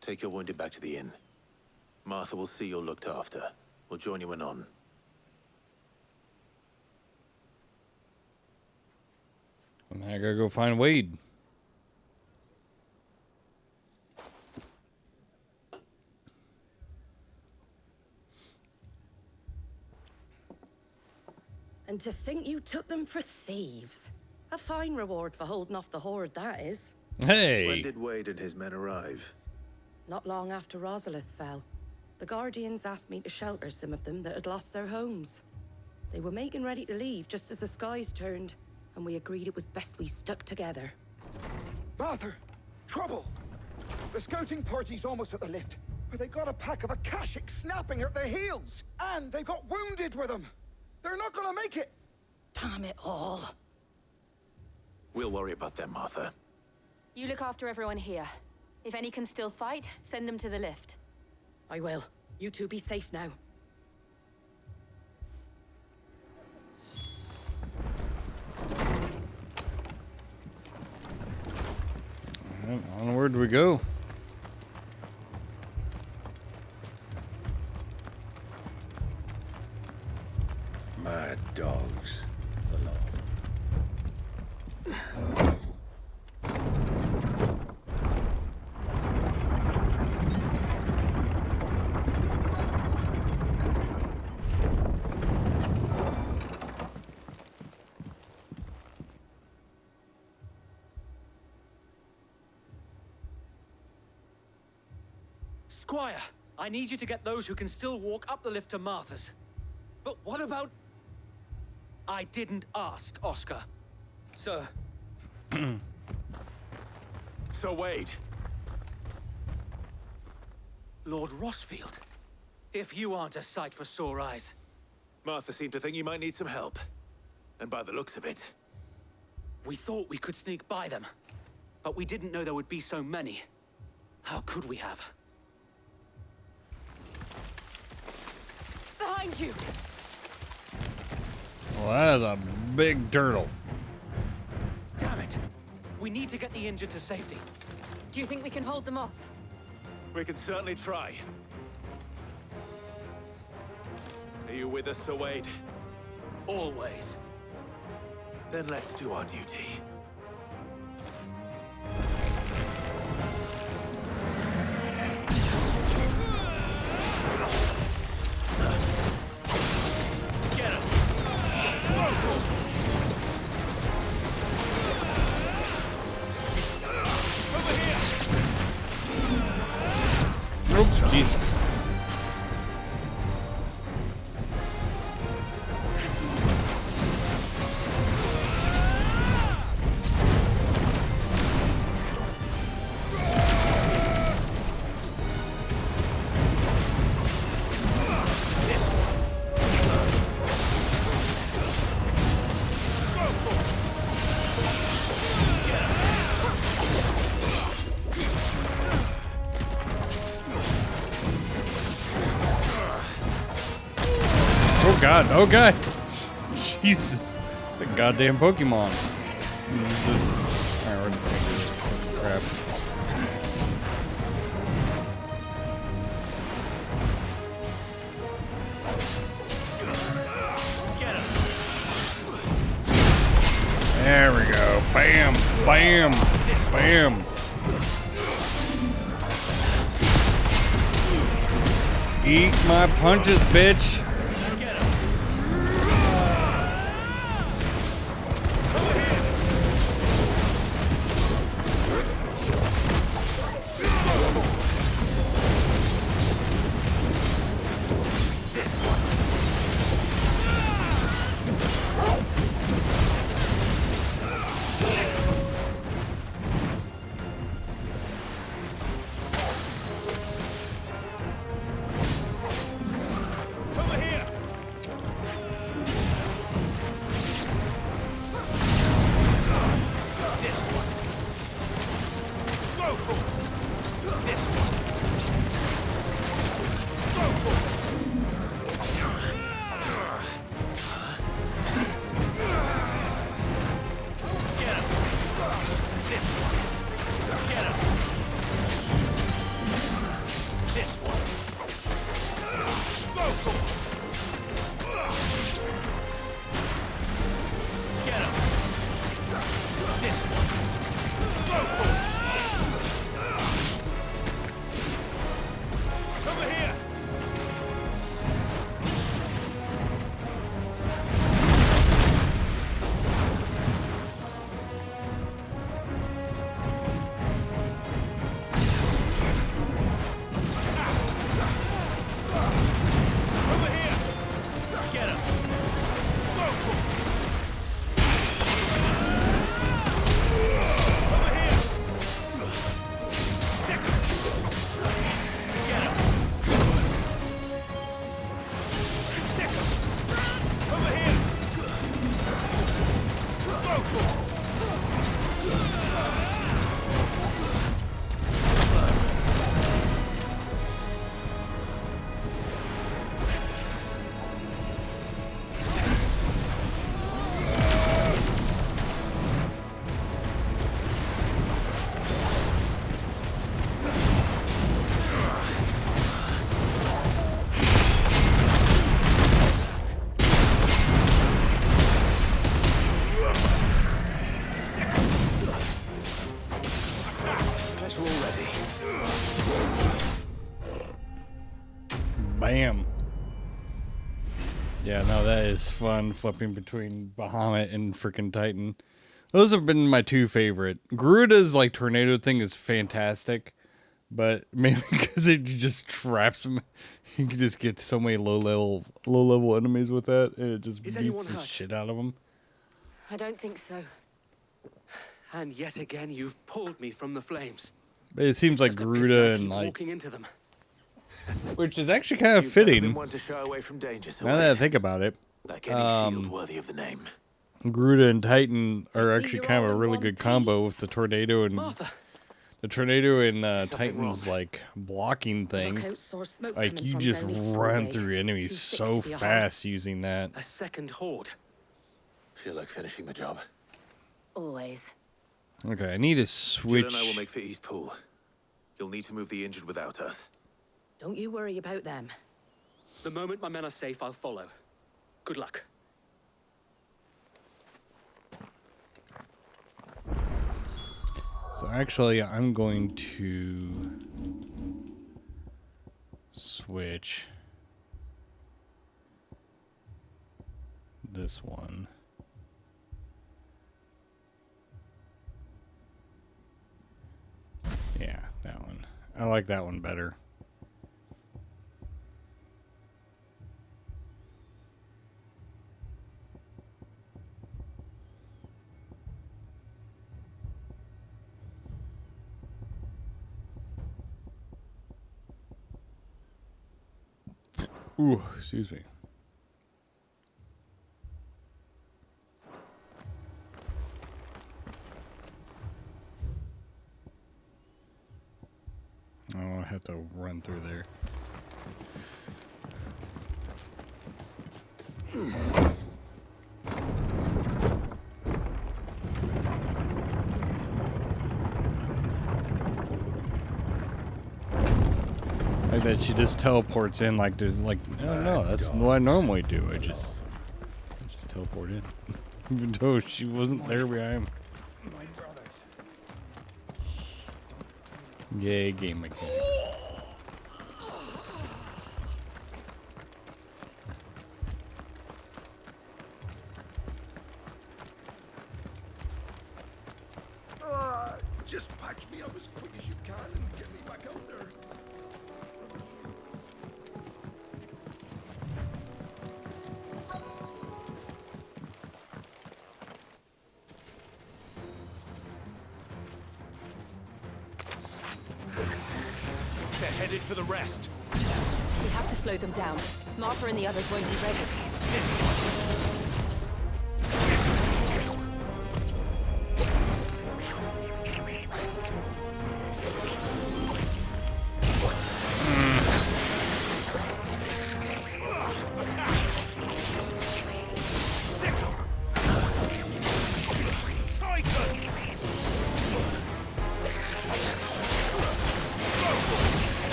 Speaker 2: Take your wounded back to the inn. Martha will see you're looked after. We'll join you anon.
Speaker 1: And I gotta go find Wade.
Speaker 15: And to think you took them for thieves. A fine reward for holding off the horde, that is.
Speaker 1: Hey!
Speaker 2: When did Wade and his men arrive?
Speaker 15: Not long after Rosalith fell. The Guardians asked me to shelter some of them that had lost their homes. They were making ready to leave just as the skies turned, and we agreed it was best we stuck together.
Speaker 16: Martha! Trouble! The scouting party's almost at the lift, but they got a pack of Akashic snapping at their heels! And they've got wounded with them! They're not gonna make it!
Speaker 15: Damn it all.
Speaker 2: We'll worry about them, Martha.
Speaker 6: You look after everyone here. If any can still fight, send them to the lift.
Speaker 15: I will. You two be safe now.
Speaker 1: Alright, onward we go.
Speaker 11: Mad dogs.
Speaker 12: Squire, I need you to get those who can still walk up the lift to Martha's. But what about... I didn't ask, Oscar. Sir.
Speaker 2: Sir Wade.
Speaker 12: Lord Rosfield. If you aren't a sight for sore eyes.
Speaker 2: Martha seemed to think you might need some help. And by the looks of it...
Speaker 12: We thought we could sneak by them. But we didn't know there would be so many. How could we have?
Speaker 15: Behind you!
Speaker 1: Well, that is a big turtle.
Speaker 12: Damn it! We need to get the injured to safety.
Speaker 6: Do you think we can hold them off?
Speaker 2: We can certainly try. Are you with us, Sir Wade?
Speaker 12: Always.
Speaker 2: Then let's do our duty.
Speaker 1: Oh, Jesus. Oh god, oh god! Jesus. It's a goddamn Pokemon. Alright, we're just gonna do this fucking crap. There we go. Bam! Bam! Bam! Eat my punches, bitch! Bam. Yeah, no, that is fun, flipping between Bahamut and freaking Titan. Those have been my two favorite. Garuda's like tornado thing is fantastic, but mainly because it just traps him. You can just get so many low level enemies with that, and it just beats the shit out of them.
Speaker 12: I don't think so. And yet again, you've pulled me from the flames.
Speaker 1: But it seems like Garuda and like,
Speaker 12: walking into them.
Speaker 1: which is actually kind of
Speaker 2: You've never
Speaker 1: fitting.
Speaker 2: been one to shy away from danger, so
Speaker 1: Now that I think about it,
Speaker 2: like any shield worthy of the name.
Speaker 1: Garuda and Titan are actually kind of a really good combo with the tornado and Titan's like blocking thing. Like you just run through enemies so fast using that.
Speaker 12: A second horde.
Speaker 2: Feel like finishing the job.
Speaker 6: Always.
Speaker 1: Okay, I need to switch.
Speaker 2: Jill and I will make for East Pool. You'll need to move the injured without us.
Speaker 15: Don't you worry about them.
Speaker 12: The moment my men are safe, I'll follow. Good luck.
Speaker 1: So actually, I'm going to switch this one. Yeah, that one. I like that one better. Ooh, excuse me. Oh, I have to run through there. Like that she just teleports in like there's like no, that's what I normally do. I just teleport in. Even though she wasn't there behind.
Speaker 16: My brothers.
Speaker 1: Yay, game mechanics.
Speaker 16: Just patch me up as quick as you can and get me back out there.
Speaker 4: They're headed for the rest.
Speaker 6: We have to slow them down. Martha and the others won't be ready.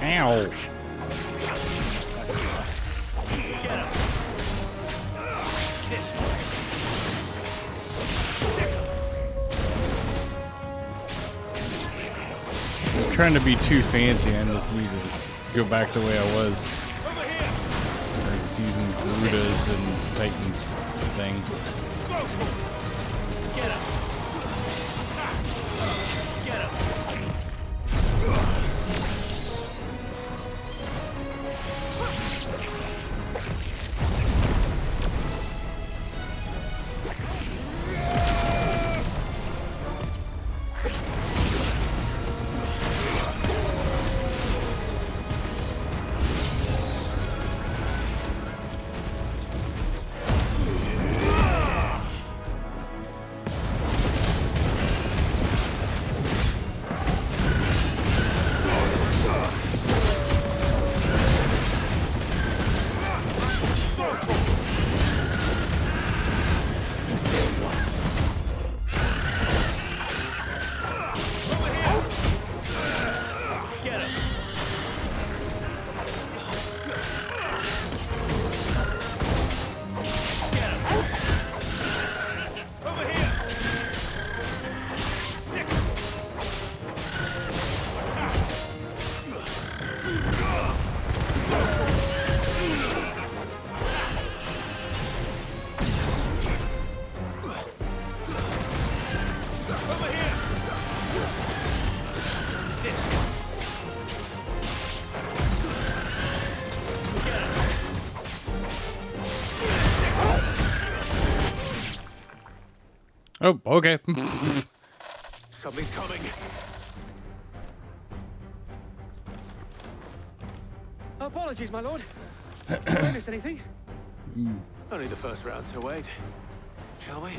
Speaker 1: Ow. I'm trying to be too fancy. I just need to go back the way I was. I was using Garuda's and Titan's thing.
Speaker 4: Get up. Get up.
Speaker 1: Oh, okay.
Speaker 2: Something's coming.
Speaker 12: Apologies, my lord. Did I miss anything?
Speaker 2: Only the first round, so wait. Shall we?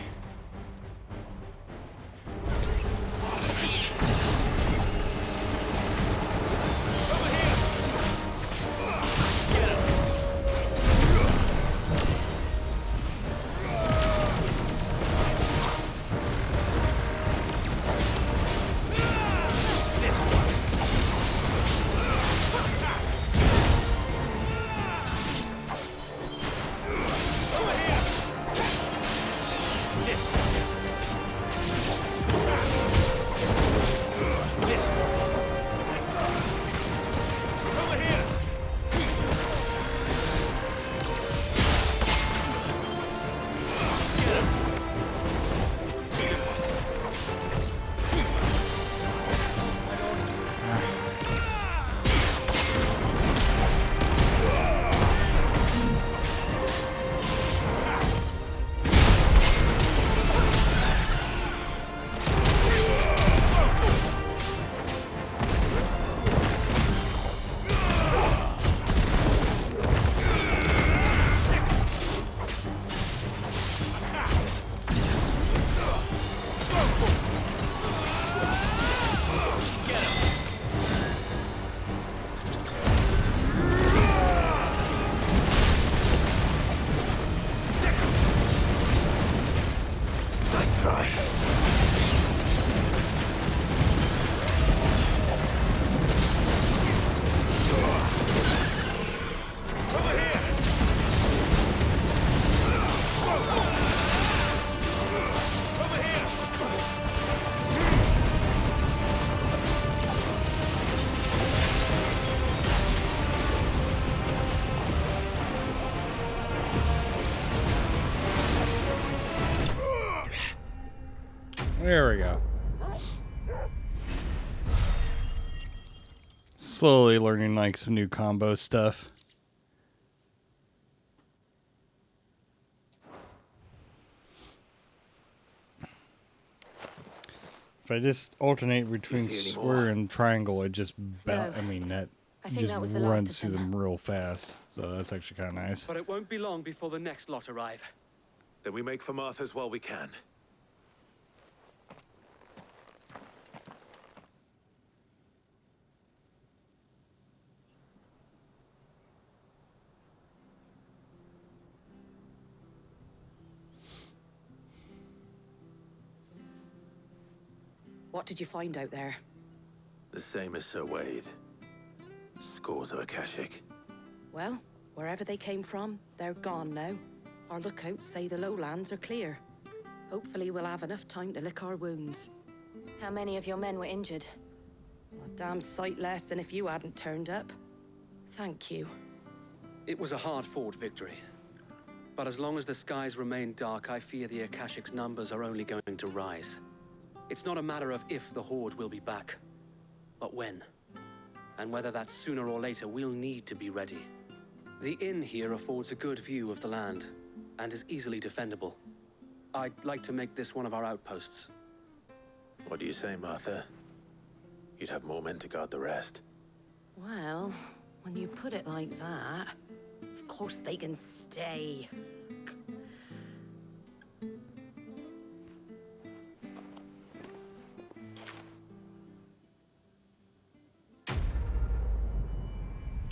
Speaker 1: There we go. Slowly learning like some new combo stuff. If I just alternate between square and triangle, it just
Speaker 6: No.
Speaker 1: I mean that
Speaker 6: I think
Speaker 1: just
Speaker 6: that was the last
Speaker 1: runs
Speaker 6: of
Speaker 1: through
Speaker 6: them.
Speaker 1: them real fast. So that's actually kind of nice.
Speaker 12: But it won't be long before the next lot arrive.
Speaker 2: Then we make for Martha's while we can.
Speaker 15: What did you find out there?
Speaker 2: The same as Sir Wade. Scores of Akashic.
Speaker 15: Well, wherever they came from, they're gone now. Our lookouts say the lowlands are clear. Hopefully we'll have enough time to lick our wounds.
Speaker 6: How many of your men were injured?
Speaker 15: A damn sight less than if you hadn't turned up. Thank you.
Speaker 12: It was a hard-fought victory. But as long as the skies remain dark, I fear the Akashic's numbers are only going to rise. It's not a matter of if the Horde will be back, but when. And whether that's sooner or later, we'll need to be ready. The inn here affords a good view of the land, and is easily defendable. I'd like to make this one of our outposts.
Speaker 2: What do you say, Martha? You'd have more men to guard the rest.
Speaker 15: Well, when you put it like that, of course they can stay.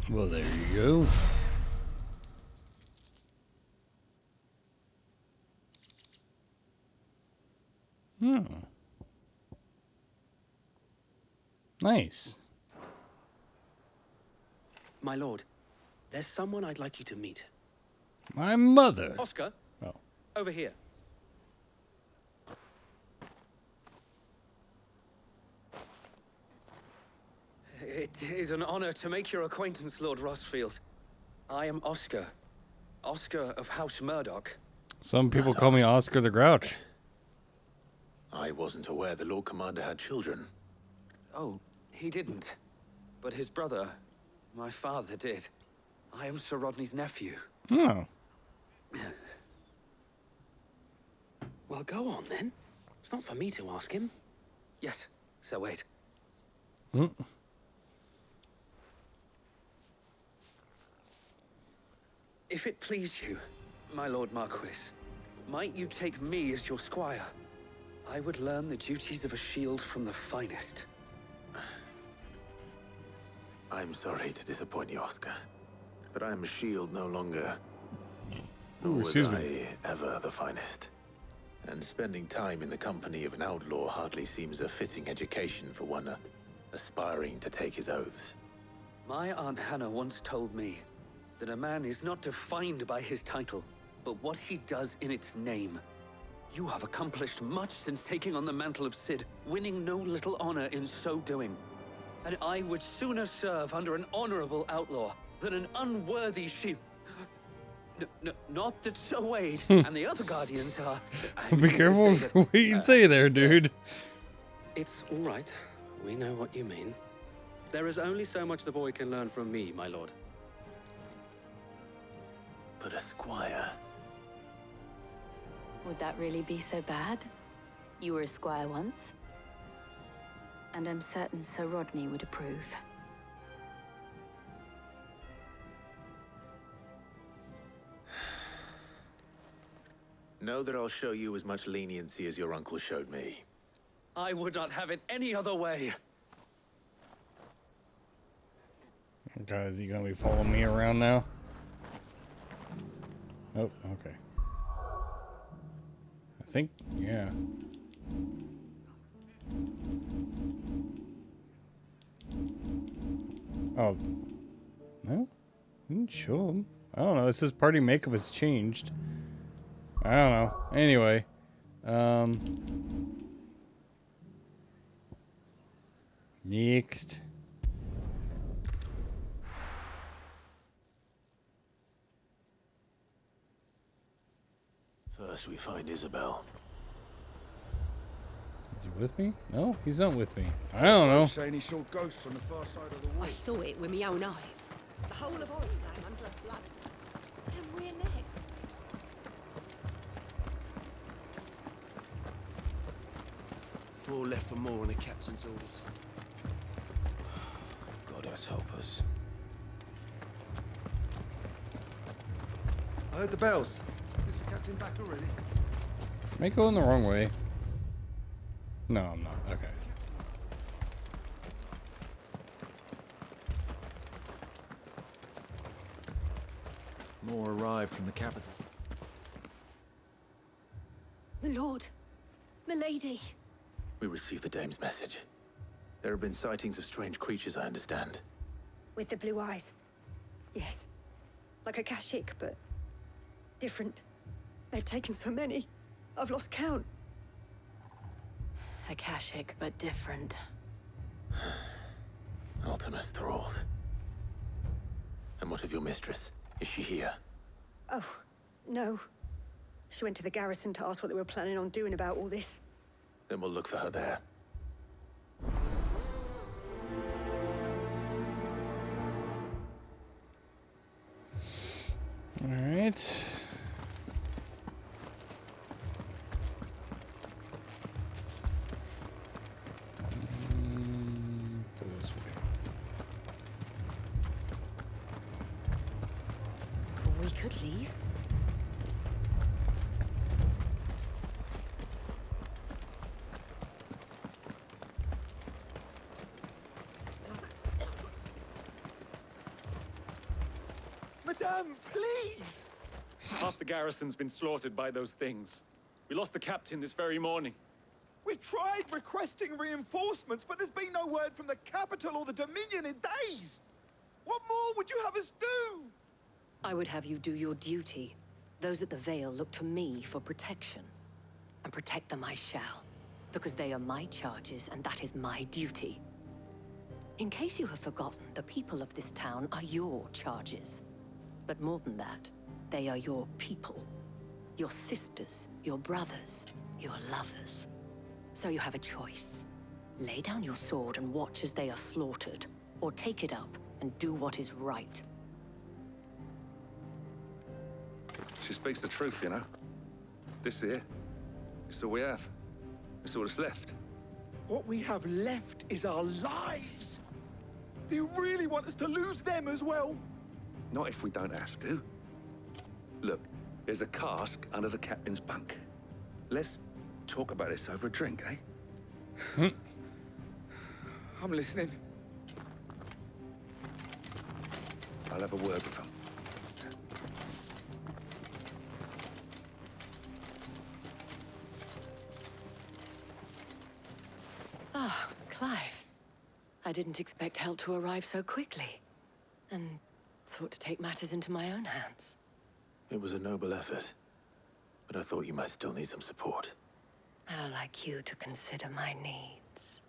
Speaker 1: Well, there you go. Hmm. Nice.
Speaker 12: My lord, there's someone I'd like you to meet.
Speaker 1: My mother.
Speaker 12: Oscar?
Speaker 1: Oh.
Speaker 12: Over here. It is an honor to make your acquaintance, Lord Rossfield. I am Oscar. Oscar of House Murdoch.
Speaker 1: Some people call me Oscar the Grouch.
Speaker 2: I wasn't aware the Lord Commander had children.
Speaker 12: Oh, he didn't. But his brother, my father, did. I am Sir Rodney's nephew.
Speaker 1: Oh.
Speaker 12: Well, go on then. It's not for me to ask him.
Speaker 3: Yes, so wait. If it please you, my lord Marquis, might you take me as your squire? I would learn the duties of a shield from the finest.
Speaker 2: I'm sorry to disappoint you, Oscar, but I'm a shield no longer. Nor was I ever the finest. And spending time in the company of an outlaw hardly seems a fitting education for one aspiring to take his oaths.
Speaker 3: My Aunt Hannah once told me that a man is not defined by his title, but what he does in its name. You have accomplished much since taking on the mantle of Cid, winning no little honor in so doing. And I would sooner serve under an honorable outlaw than an unworthy shield. Not that Sir Wade and the other guardians are...
Speaker 1: Be careful what you say there, dude.
Speaker 12: It's all right. We know what you mean. There is only so much the boy can learn from me, my lord.
Speaker 2: But a squire...
Speaker 6: Would that really be so bad? You were a squire once. And I'm certain Sir Rodney would approve.
Speaker 2: Know that I'll show you as much leniency as your uncle showed me.
Speaker 3: I would not have it any other way.
Speaker 1: Guys, you gonna be following me around now? Oh, okay. I think, yeah. Oh. No? Didn't show him. I don't know. It says party makeup has changed. I don't know. Anyway. Next.
Speaker 2: First we find Isabel.
Speaker 1: Is he with me? No, he's not with me. I don't know.
Speaker 16: Saying he saw ghosts on the far side of the wall.
Speaker 17: I saw it with my own eyes. The whole of Oriflamme under blood. And we're next.
Speaker 14: Four left for more on the captain's orders.
Speaker 7: God us help us.
Speaker 14: I heard the bells. Is the captain back already?
Speaker 1: Am I going the wrong way? No, I'm not. Okay.
Speaker 5: More arrived from the capital.
Speaker 17: My lord. My lady.
Speaker 2: We received the dame's message. There have been sightings of strange creatures, I understand.
Speaker 17: With the blue eyes. Yes. Like a Kashik, but different. They've taken so many. I've lost count.
Speaker 6: Akashic, but different.
Speaker 2: Ultima's thralls. And what of your mistress? Is she here?
Speaker 17: Oh, no. She went to the garrison to ask what they were planning on doing about all this.
Speaker 2: Then we'll look for her there.
Speaker 1: All right. Go this way.
Speaker 17: We could leave.
Speaker 16: Madame, please!
Speaker 5: Half the garrison's been slaughtered by those things. We lost the captain this very morning.
Speaker 16: We've tried requesting reinforcements, but there's been no word from the capital or the Dominion in days! What more would you have us do?
Speaker 18: I would have you do your duty. Those at the Vale look to me for protection. And protect them I shall. Because they are my charges, and that is my duty. In case you have forgotten, the people of this town are your charges. But more than that, they are your people. Your sisters, your brothers, your lovers. So you have a choice. Lay down your sword and watch as they are slaughtered, or take it up and do what is right.
Speaker 3: She speaks the truth, you know. This here is all we have.
Speaker 4: That's all that's left.
Speaker 16: What we have left is our lives. Do you really want us to lose them as well?
Speaker 4: Not if we don't have to. Look, there's a cask under the captain's bunk. Let's talk about this over a drink, eh?
Speaker 16: I'm listening.
Speaker 4: I'll have a word with him.
Speaker 18: Ah, Clive. I didn't expect help to arrive so quickly. And sought to take matters into my own hands.
Speaker 2: It was a noble effort, but I thought you might still need some support.
Speaker 18: How like you to consider my needs.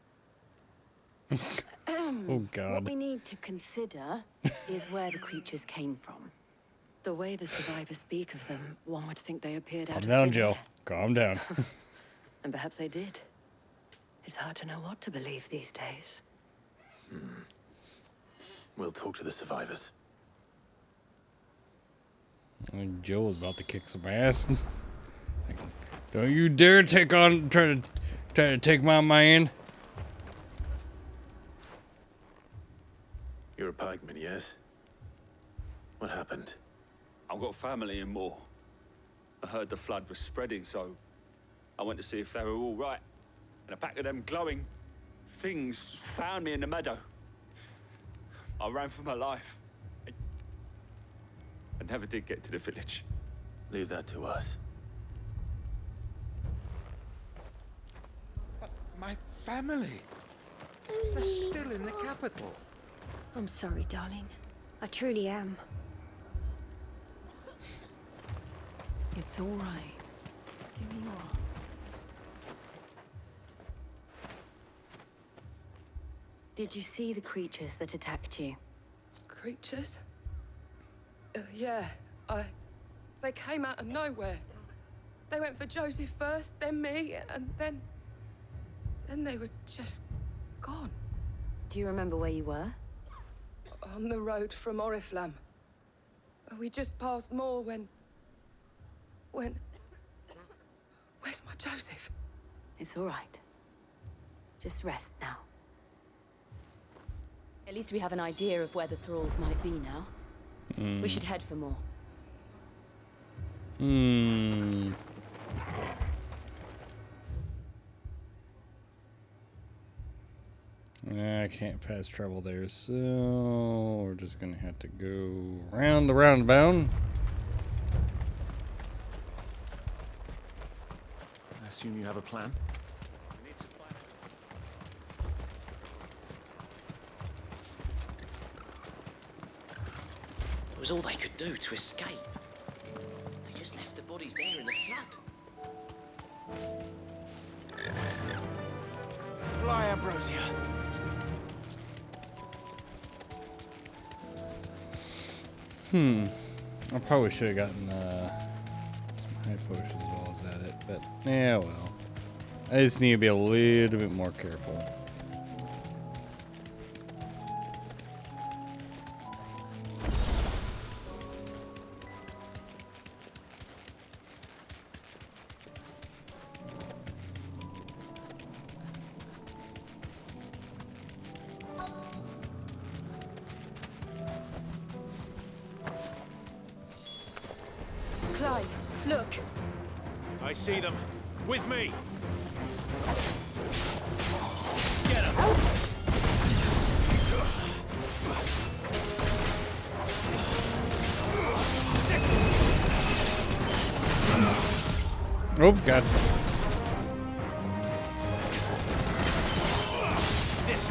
Speaker 1: Oh, God.
Speaker 6: What we need to consider is where the creatures came from.
Speaker 18: The way the survivors speak of them, one would think they appeared out
Speaker 1: Calm
Speaker 18: of
Speaker 1: down,
Speaker 18: thin
Speaker 1: Jill.
Speaker 18: air.
Speaker 1: Calm down.
Speaker 18: And perhaps they did. It's hard to know what to believe these days.
Speaker 2: We'll talk to the survivors.
Speaker 1: Jill was about to kick some ass. Don't you dare try to take my man.
Speaker 2: You're a pikeman, yes? What happened?
Speaker 3: I've got family in Moor. I heard the flood was spreading, so I went to see if they were all right. And a pack of them glowing things found me in the meadow. I ran for my life. I never did get to the village.
Speaker 2: Leave that to us.
Speaker 16: But my family. They're still in the capital.
Speaker 13: I'm sorry, darling. I truly am.
Speaker 18: It's all right. Give me your arm.
Speaker 6: Did you see the creatures that attacked you?
Speaker 15: Creatures? Yeah, they came out of nowhere. They went for Joseph first, then me, and then they were just gone.
Speaker 6: Do you remember where you were?
Speaker 15: On the road from Oriflamme. We just passed Moor when... Where's my Joseph?
Speaker 6: It's all right. Just rest now. At least we have an idea of where the thralls might be now. We should head for more.
Speaker 1: I can't fast travel there, so we're just gonna have to go around the roundabout.
Speaker 5: I assume you have a plan?
Speaker 19: It was all they could do to escape. They just left the bodies there in the flood.
Speaker 16: Fly, Ambrosia.
Speaker 1: I probably should have gotten some high potions while I was at it, but yeah, well. I just need to be a little bit more careful.
Speaker 10: Clive, look.
Speaker 5: I see them. With me.
Speaker 19: Get him!
Speaker 1: Oh, God.
Speaker 5: This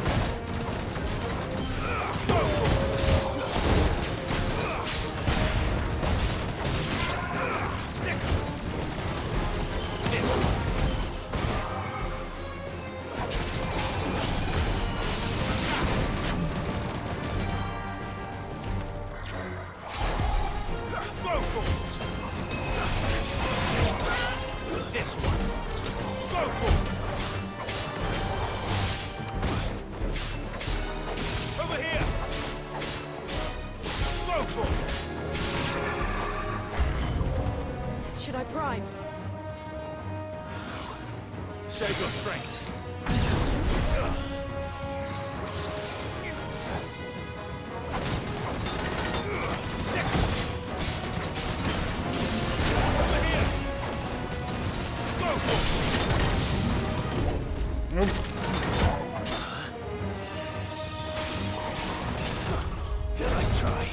Speaker 10: Should I prime?
Speaker 4: Save your strength.
Speaker 2: Nice try.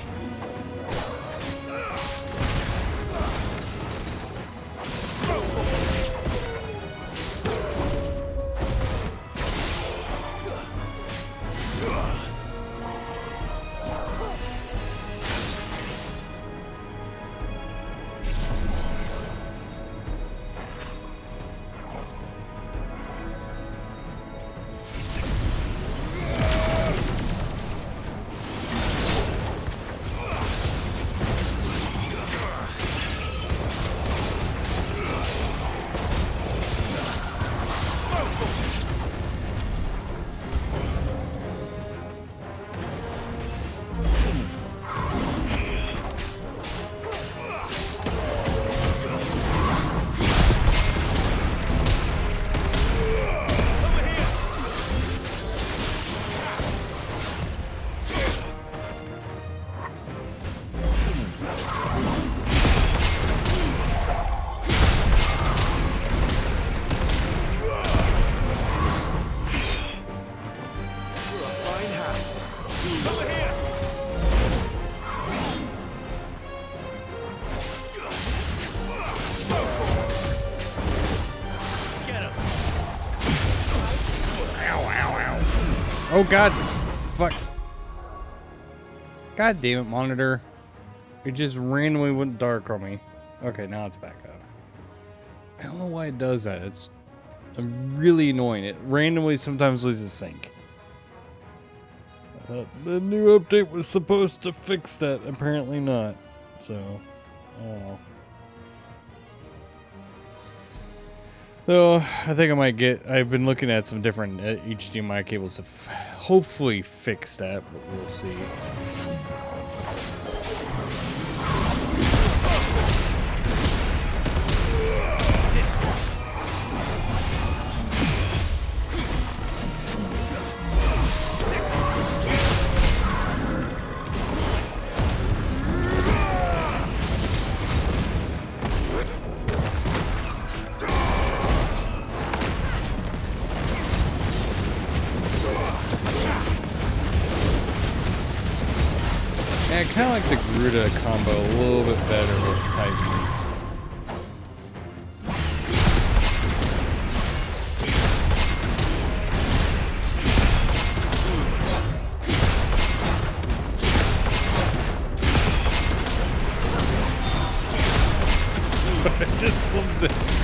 Speaker 1: Oh god. Fuck. God damn it, monitor. It just randomly went dark on me. Okay, now it's back up. I don't know why it does that. It's really annoying. It randomly sometimes loses sync. The new update was supposed to fix that. Apparently not. So, I don't know. Though, I think I might get... I've been looking at some different HDMI cables to hopefully fix that, but we'll see. I kind of like the Gruta combo a little bit better with Titan. I just love the...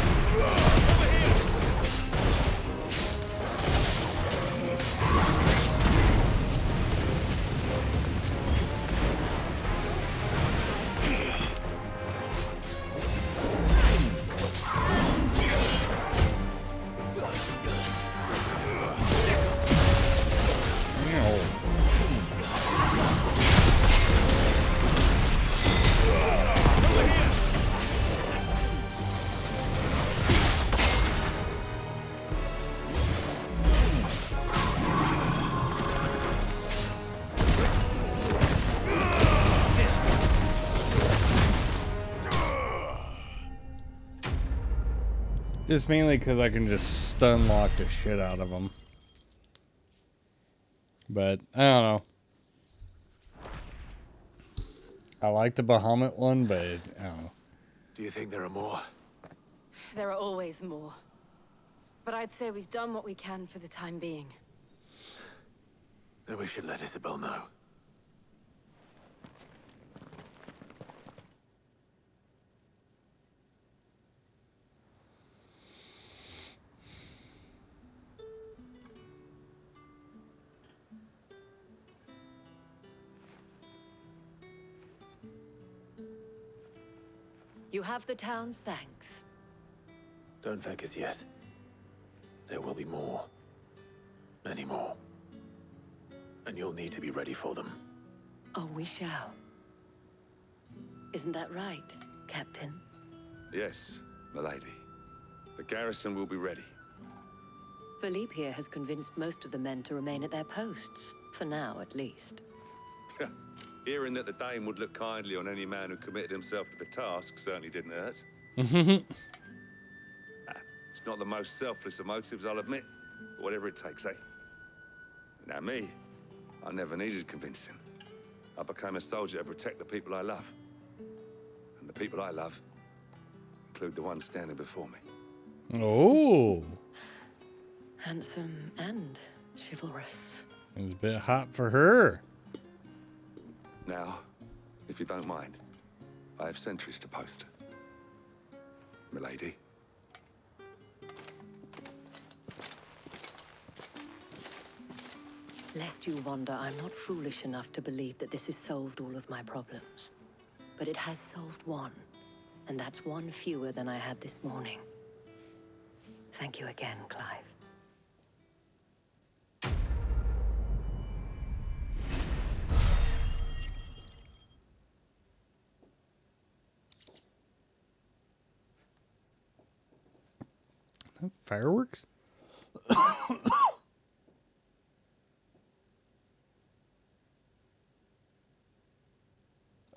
Speaker 1: Just mainly because I can just stun lock the shit out of them. But, I don't know. I like the Bahamut one, but I don't know.
Speaker 2: Do you think there are more?
Speaker 6: There are always more. But I'd say we've done what we can for the time being.
Speaker 2: Then we should let Isabel know.
Speaker 18: You have the town's thanks.
Speaker 2: Don't thank us yet. There will be more. Many more. And you'll need to be ready for them.
Speaker 18: Oh, we shall. Isn't that right, Captain?
Speaker 4: Yes, milady. The garrison will be ready.
Speaker 18: Philippe here has convinced most of the men to remain at their posts, for now at least.
Speaker 4: Hearing that the Dane would look kindly on any man who committed himself to the task certainly didn't hurt. It's not the most selfless of motives, I'll admit. But whatever it takes, eh? Now me, I never needed convincing. I became a soldier to protect the people I love. And the people I love include the ones standing before me.
Speaker 1: Oh.
Speaker 18: Handsome and chivalrous.
Speaker 1: It was a bit hot for her.
Speaker 4: Now, if you don't mind, I have sentries to post. Milady.
Speaker 18: Lest you wonder, I'm not foolish enough to believe that this has solved all of my problems. But it has solved one, and that's one fewer than I had this morning. Thank you again, Clive.
Speaker 1: Fireworks?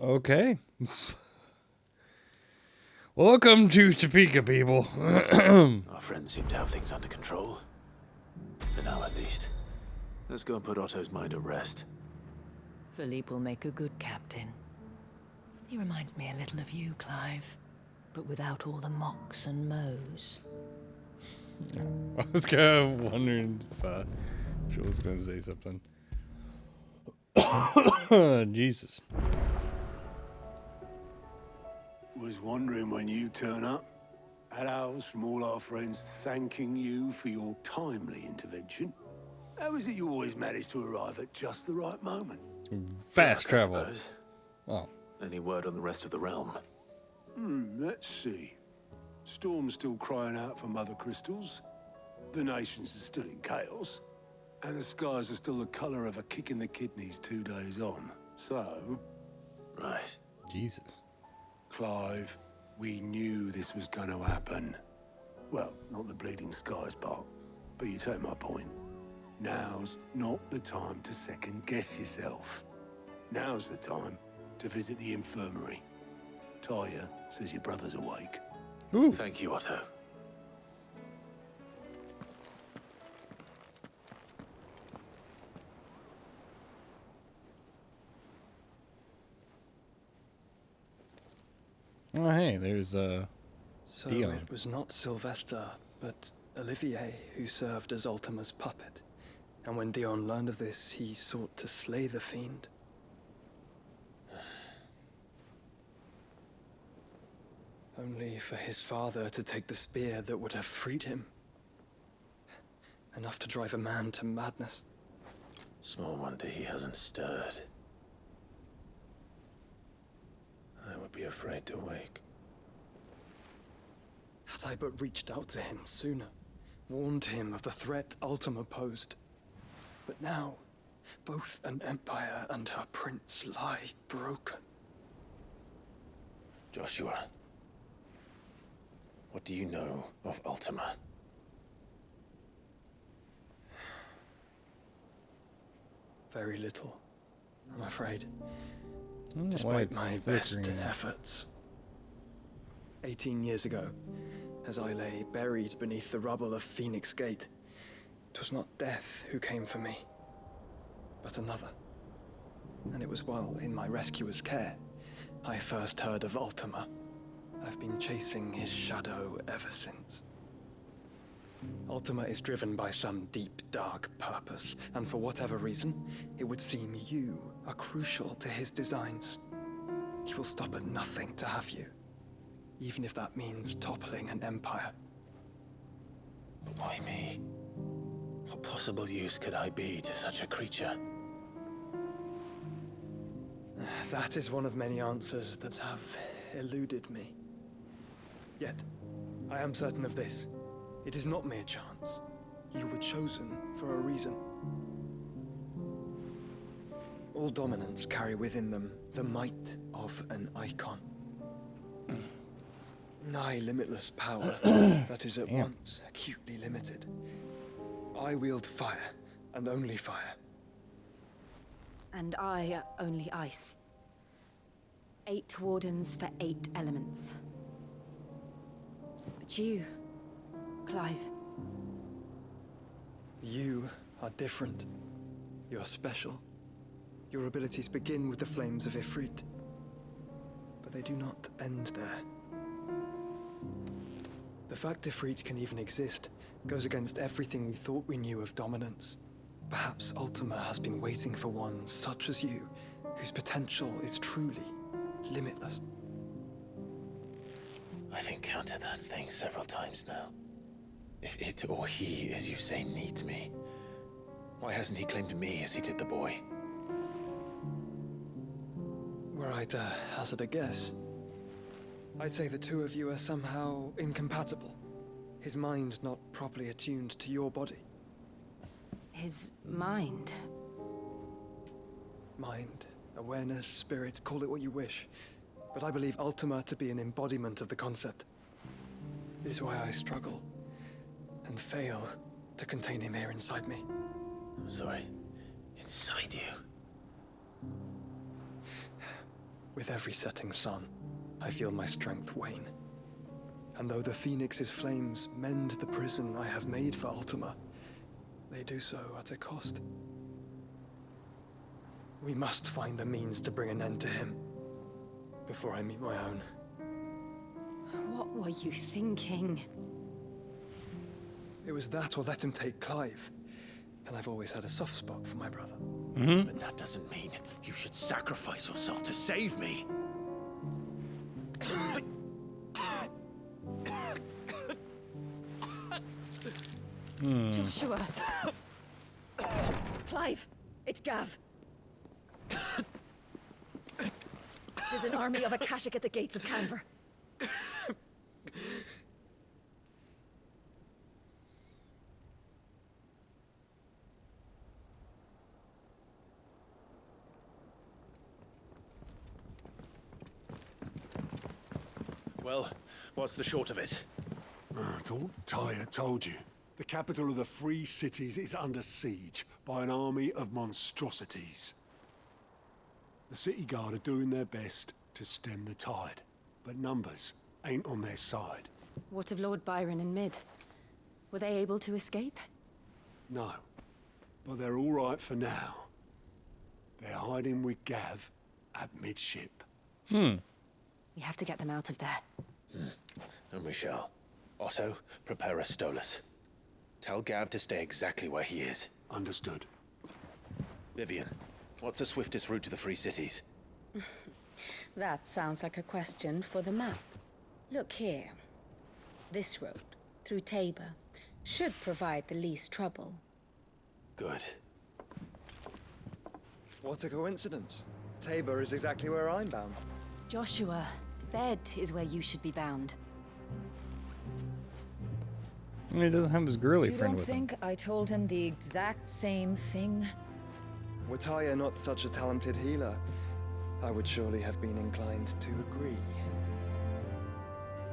Speaker 1: Okay. Welcome to Topeka, people.
Speaker 2: Our friends seem to have things under control. For now, at least. Let's go and put Otto's mind at rest.
Speaker 18: Philippe will make a good captain. He reminds me a little of you, Clive, but without all the mocks and mows.
Speaker 1: I was kind of wondering if she was going to say something. Jesus.
Speaker 20: Was wondering when you turn up. Had ours from all our friends thanking you for your timely intervention. How is it you always manage to arrive at just the right moment?
Speaker 1: Fast
Speaker 2: I
Speaker 1: travel.
Speaker 2: suppose.
Speaker 1: Oh.
Speaker 2: Any word on the rest of the realm?
Speaker 20: Let's see. Storm's still crying out for mother crystals. The nations are still in chaos. And the skies are still the color of a kick in the kidneys 2 days on. So...
Speaker 2: Right.
Speaker 1: Jesus.
Speaker 20: Clive, we knew this was going to happen. Well, not the bleeding skies part, but you take my point. Now's not the time to second-guess yourself. Now's the time to visit the infirmary. Talia says your brother's awake.
Speaker 1: Ooh.
Speaker 2: Thank you, Otto.
Speaker 1: Oh, hey, there's
Speaker 21: So
Speaker 1: Dion.
Speaker 21: it was not Sylvester, but Olivier who served as Ultima's puppet. And when Dion learned of this, he sought to slay the fiend. Only for his father to take the spear that would have freed him. Enough to drive a man to madness.
Speaker 2: Small wonder he hasn't stirred. I would be afraid to wake.
Speaker 21: Had I but reached out to him sooner, warned him of the threat Ultima posed. But now, both an empire and her prince lie broken.
Speaker 2: Joshua, what do you know of Ultima?
Speaker 21: Very little, I'm afraid.
Speaker 1: I don't know why
Speaker 21: Despite
Speaker 1: it's
Speaker 21: my best
Speaker 1: flickering.
Speaker 21: efforts. 18 years ago, as I lay buried beneath the rubble of Phoenix Gate, it was not death who came for me, but another. And it was while in my rescuer's care, I first heard of Ultima. I've been chasing his shadow ever since. Ultima is driven by some deep, dark purpose, and for whatever reason, it would seem you are crucial to his designs. He will stop at nothing to have you, even if that means toppling an empire.
Speaker 2: But why me? What possible use could I be to such a creature?
Speaker 21: That is one of many answers that have eluded me. Yet, I am certain of this. It is not mere chance. You were chosen for a reason. All dominants carry within them the might of an icon. Nigh limitless power that is at once acutely limited. I wield fire, and only fire.
Speaker 6: And I only ice. 8 wardens for 8 elements. But you, Clive.
Speaker 21: You are different. You're special. Your abilities begin with the flames of Ifrit. But they do not end there. The fact Ifrit can even exist goes against everything we thought we knew of dominance. Perhaps Ultima has been waiting for one such as you, whose potential is truly limitless.
Speaker 2: I've encountered that thing several times now. If it or he, as you say, needs me, why hasn't he claimed me as he did the boy?
Speaker 21: Were I to hazard a guess, I'd say the two of you are somehow incompatible. His mind not properly attuned to your body.
Speaker 6: His mind?
Speaker 21: Mind, awareness, spirit, call it what you wish. But I believe Ultima to be an embodiment of the concept. Is why I struggle and fail to contain him here inside me.
Speaker 2: I'm sorry. Inside you?
Speaker 21: With every setting sun, I feel my strength wane. And though the Phoenix's flames mend the prison I have made for Ultima, they do so at a cost. We must find a means to bring an end to him before I meet my own.
Speaker 6: What were you thinking?
Speaker 21: It was that or let him take Clive. And I've always had a soft spot for my brother.
Speaker 2: But that doesn't mean you should sacrifice yourself to save me.
Speaker 6: Joshua.
Speaker 17: Clive, it's Gav. There's an army of Akashic at the gates of Canver.
Speaker 2: Well, what's the short of it?
Speaker 20: It's all Tyre told you. The capital of the Free Cities is under siege by an army of monstrosities. The city guard are doing their best to stem the tide, but numbers ain't on their side.
Speaker 6: What of Lord Byron and Mid? Were they able to escape?
Speaker 20: No, but they're all right for now. They're hiding with Gav at midship.
Speaker 6: We have to get them out of there.
Speaker 2: And we shall. Otto, prepare a Stolas. Tell Gav to stay exactly where he is.
Speaker 20: Understood.
Speaker 2: Vivian, what's the swiftest route to the Free Cities?
Speaker 9: That sounds like a question for the map. Look here. This road, through Tabor, should provide the least trouble.
Speaker 2: Good.
Speaker 21: What a coincidence. Tabor is exactly where I'm bound.
Speaker 6: Joshua, bed is where you should be bound.
Speaker 1: He doesn't have his girly
Speaker 9: You
Speaker 1: friend
Speaker 9: don't
Speaker 1: with him.
Speaker 9: think I told him the exact same thing?
Speaker 21: Were Tyre not such a talented healer, I would surely have been inclined to agree.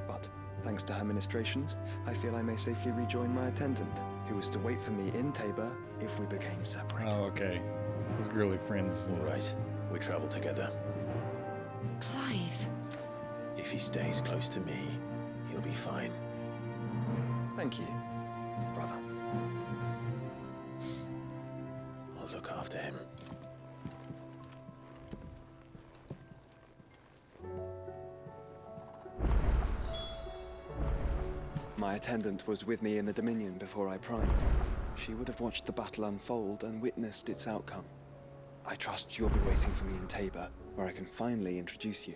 Speaker 21: But, thanks to her ministrations, I feel I may safely rejoin my attendant, who was to wait for me in Tabor if we became separate.
Speaker 1: Oh, okay. His girly friends.
Speaker 2: All right, we travel together.
Speaker 6: Clive.
Speaker 2: If he stays close to me, he'll be fine.
Speaker 21: Thank you, brother.
Speaker 2: I'll look after him.
Speaker 21: My attendant was with me in the Dominion before I primed. She would have watched the battle unfold and witnessed its outcome. I trust you'll be waiting for me in Tabor, where I can finally introduce you.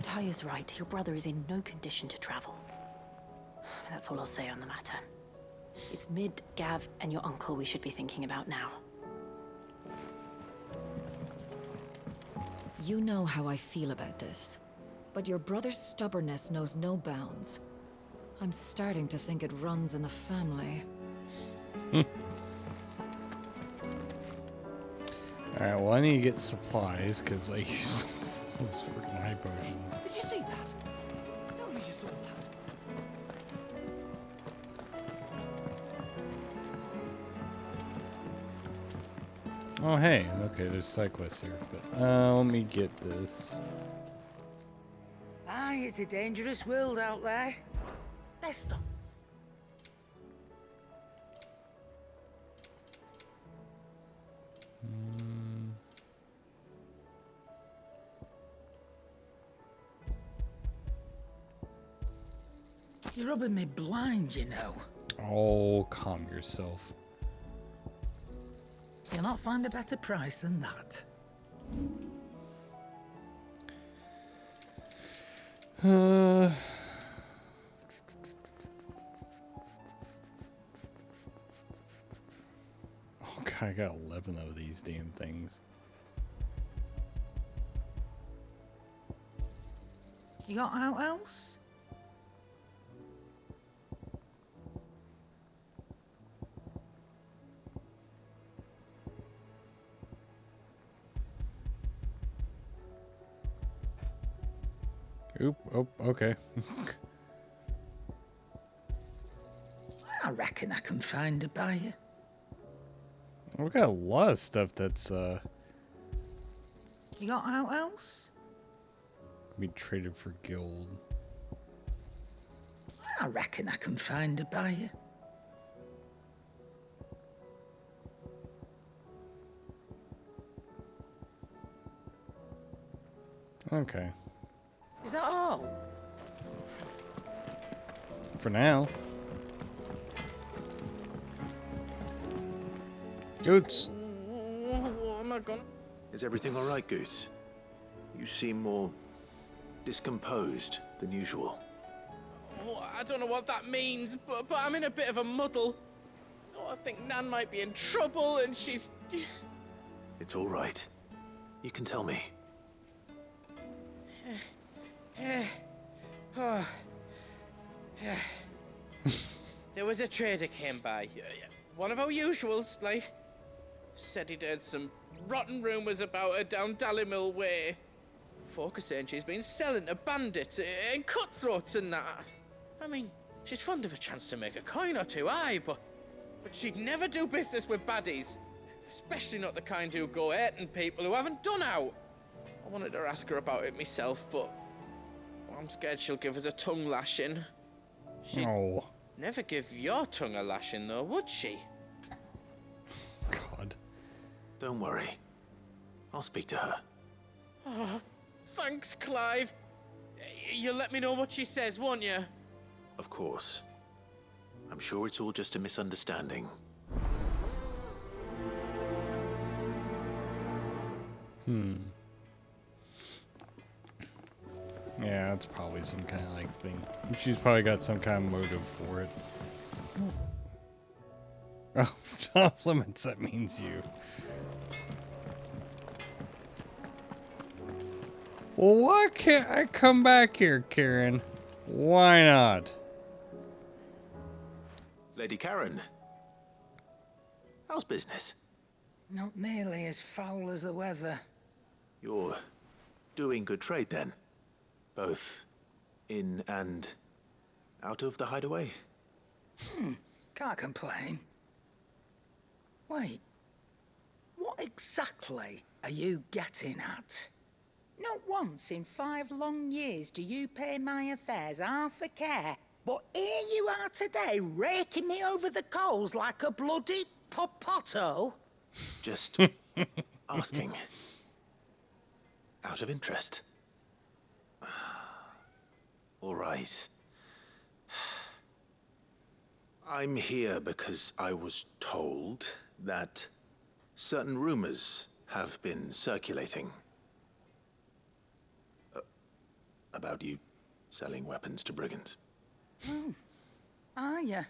Speaker 6: Tyre's right. Your brother is in no condition to travel. That's all I'll say on the matter. It's Mid, Gav, and your uncle we should be thinking about now.
Speaker 9: You know how I feel about this. But your brother's stubbornness knows no bounds. I'm starting to think it runs in the family.
Speaker 1: Alright, well, I need to get supplies, because I use those freaking high potions.
Speaker 14: Did you see that? Tell me you saw that.
Speaker 1: Oh, hey. Okay, there's side quests here. But let me get this.
Speaker 8: Aye, it's a dangerous world out there. Best of. You're rubbing me blind, you know.
Speaker 1: Oh, calm yourself.
Speaker 8: You'll not find a better price than that.
Speaker 1: Oh god, I got 11 of these damn things.
Speaker 8: You got out else?
Speaker 1: Oop, oh, okay.
Speaker 8: I reckon I can find a buyer.
Speaker 1: We got a lot of stuff that's
Speaker 8: You got out else?
Speaker 1: be traded for gold.
Speaker 8: I reckon I can find a buyer.
Speaker 1: Okay.
Speaker 8: Is that all?
Speaker 1: For now. Goots.
Speaker 2: What am I gonna... Is everything all right, Goots? You seem more discomposed than usual.
Speaker 19: Oh, I don't know what that means, but I'm in a bit of a muddle. Oh, I think Nan might be in trouble, and she's...
Speaker 2: It's all right. You can tell me.
Speaker 19: Oh. There was a trader came by. One of our usuals, like. Said he'd heard some rotten rumours about her down Dalimil way. Folk are saying she's been selling to bandits and cutthroats and that. I mean, she's fond of a chance to make a coin or two, aye, but she'd never do business with baddies. Especially not the kind who go hurting people who haven't done out. I wanted to ask her about it myself, but I'm scared she'll give us a tongue lashing. She'd never give your tongue a lashing, though, would she?
Speaker 1: God.
Speaker 2: Don't worry. I'll speak to her.
Speaker 19: Oh, thanks, Clive. You'll let me know what she says, won't you?
Speaker 2: Of course. I'm sure it's all just a misunderstanding.
Speaker 1: Yeah, it's probably some kind of like thing. She's probably got some kind of motive for it. Oh, off limits, that means you. Well, why can't I come back here, Karen? Why not?
Speaker 2: Lady Karen. How's business?
Speaker 8: Not nearly as foul as the weather.
Speaker 2: You're doing good trade then? Both in and out of the hideaway?
Speaker 8: Can't complain. Wait. What exactly are you getting at? Not once in 5 long years do you pay my affairs half a care. But here you are today, raking me over the coals like a bloody popoto.
Speaker 2: Just asking. Out of interest. All right. I'm here because I was told that certain rumors have been circulating. About you selling weapons to brigands.
Speaker 8: Oh, are you?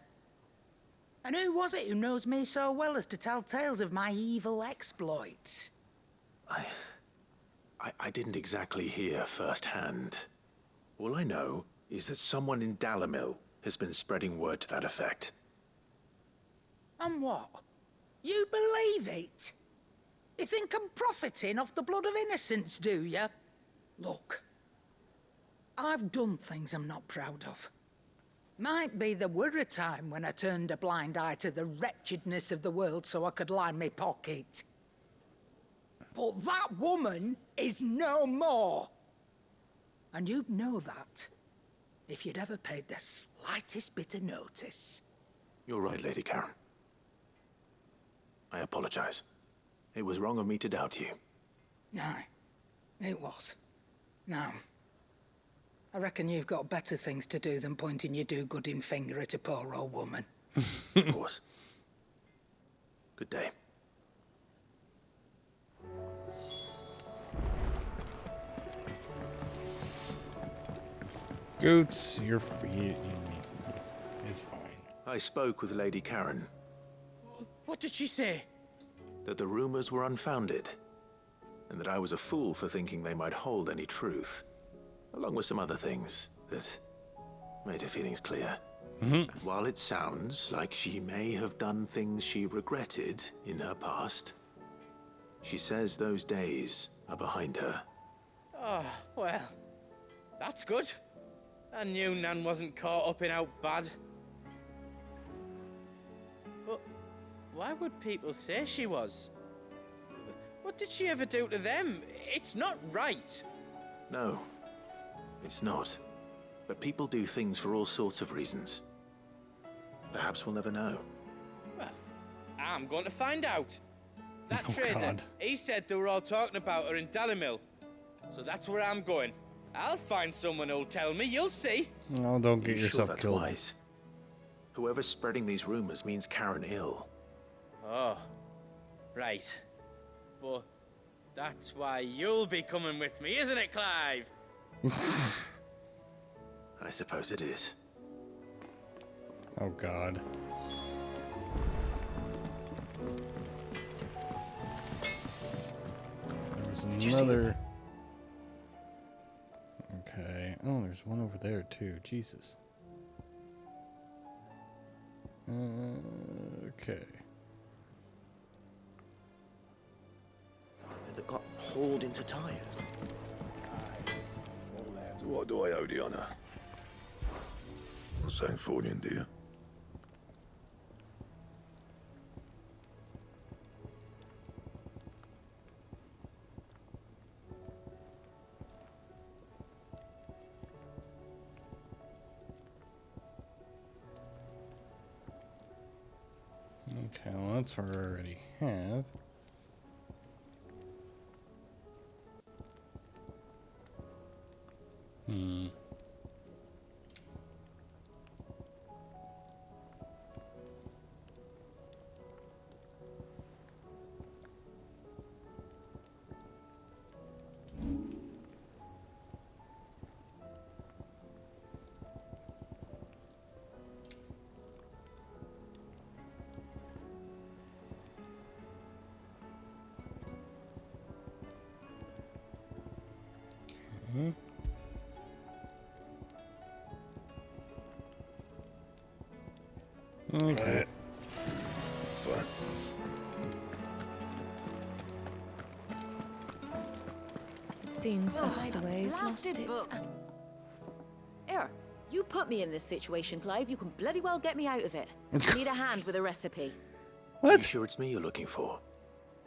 Speaker 8: And who was it who knows me so well as to tell tales of my evil exploits?
Speaker 2: I didn't exactly hear firsthand. All I know is that someone in Dalimil has been spreading word to that effect.
Speaker 8: And what? You believe it? You think I'm profiting off the blood of innocents, do you? Look, I've done things I'm not proud of. Might be there were a time when I turned a blind eye to the wretchedness of the world so I could line my pocket. But that woman is no more. And you'd know that if you'd ever paid the slightest bit of notice.
Speaker 2: You're right, Lady Karen. I apologize. It was wrong of me to doubt you.
Speaker 8: No, it was. Now, I reckon you've got better things to do than pointing your do-gooding finger at a poor old woman.
Speaker 2: Of course. Good day.
Speaker 1: Goats, you're free. It's fine.
Speaker 2: I spoke with Lady Karen.
Speaker 19: What did she say?
Speaker 2: That the rumors were unfounded, and that I was a fool for thinking they might hold any truth, along with some other things that made her feelings clear. And while it sounds like she may have done things she regretted in her past, she says those days are behind her.
Speaker 19: Oh, well, that's good. I knew Nan wasn't caught up in out bad. But why would people say she was? What did she ever do to them? It's not right.
Speaker 2: No, it's not. But people do things for all sorts of reasons. Perhaps we'll never know.
Speaker 19: Well, I'm going to find out. That
Speaker 1: Oh,
Speaker 19: trader,
Speaker 1: God.
Speaker 19: he said they were all talking about her in Dalimil. So that's where I'm going. I'll find someone who'll tell me, you'll see.
Speaker 1: No, don't get
Speaker 2: You sure
Speaker 1: yourself
Speaker 2: that's
Speaker 1: killed.
Speaker 2: wise? Whoever's spreading these rumors means Karen ill.
Speaker 19: Oh, right. But that's why you'll be coming with me, isn't it, Clive?
Speaker 2: I suppose it is.
Speaker 1: Oh, God. There's another. Okay. Oh, there's one over there, too. Jesus. Okay.
Speaker 11: That got hauled into tires.
Speaker 22: So what do I owe the honor? Sancthornian, do you?
Speaker 1: Okay, well, that's what I already have. Okay.
Speaker 22: Fine.
Speaker 23: It seems the hideaway's lost
Speaker 18: blasted
Speaker 23: its...
Speaker 18: book. Here, you put me in this situation, Clive. You can bloody well get me out of it. I need a hand with a recipe.
Speaker 2: Are you sure it's me you're looking for?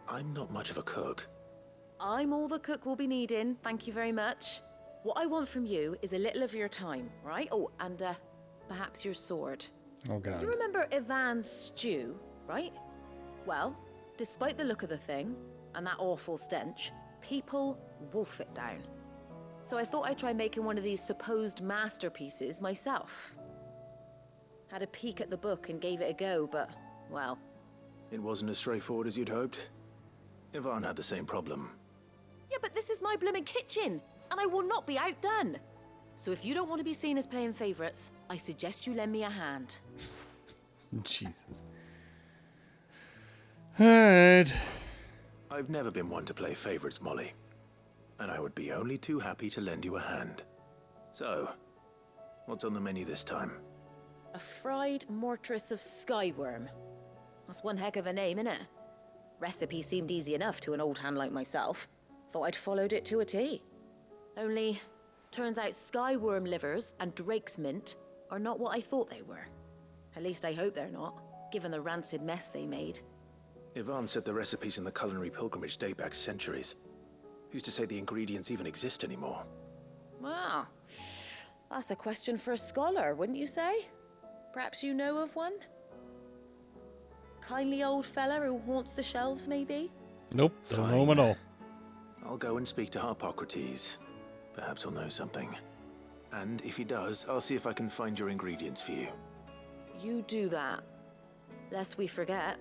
Speaker 2: I'm not much of a cook.
Speaker 18: I'm all the cook will be needing, thank you very much. What I want from you is a little of your time, right? Oh, and perhaps your sword.
Speaker 1: Oh, God.
Speaker 18: You remember Ivan's stew, right? Well, despite the look of the thing, and that awful stench, people wolf it down. So I thought I'd try making one of these supposed masterpieces myself. Had a peek at the book and gave it a go, but, well...
Speaker 2: It wasn't as straightforward as you'd hoped. Ivan had the same problem.
Speaker 18: Yeah, but this is my blooming kitchen, and I will not be outdone. So if you don't want to be seen as playing favourites, I suggest you lend me a hand.
Speaker 1: Jesus. Alright.
Speaker 2: I've never been one to play favorites, Molly. And I would be only too happy to lend you a hand. So, what's on the menu this time?
Speaker 18: A fried mortress of skyworm. That's one heck of a name, innit? Recipe seemed easy enough to an old hand like myself. Thought I'd followed it to a T. Only, turns out skyworm livers and drake's mint are not what I thought they were. At least I hope they're not, given the rancid mess they made.
Speaker 2: Yvonne said the recipes in the culinary pilgrimage date back centuries. Who's to say the ingredients even exist anymore?
Speaker 15: Wow. That's a question for a scholar, wouldn't you say? Perhaps you know of one? Kindly old fella who haunts the shelves, maybe?
Speaker 1: Nope, don't know him at all.
Speaker 2: I'll go and speak to Harpocrates. Perhaps he'll know something. And if he does, I'll see if I can find your ingredients for you.
Speaker 15: You do that. Lest we forget,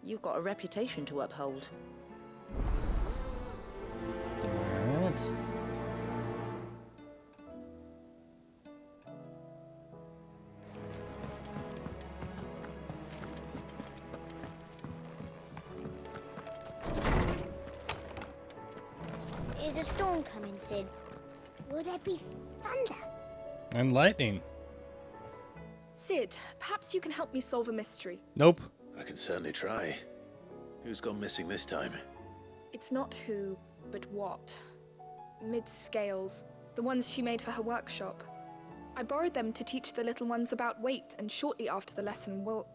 Speaker 15: you've got a reputation to uphold.
Speaker 1: Alright.
Speaker 3: Is a storm coming, Sid? Will there be thunder?
Speaker 1: And lightning.
Speaker 7: Sid, perhaps you can help me solve a mystery.
Speaker 1: Nope.
Speaker 2: I can certainly try. Who's gone missing this time?
Speaker 7: It's not who, but what. Mid's scales, the ones she made for her workshop. I borrowed them to teach the little ones about weight, and shortly after the lesson, well,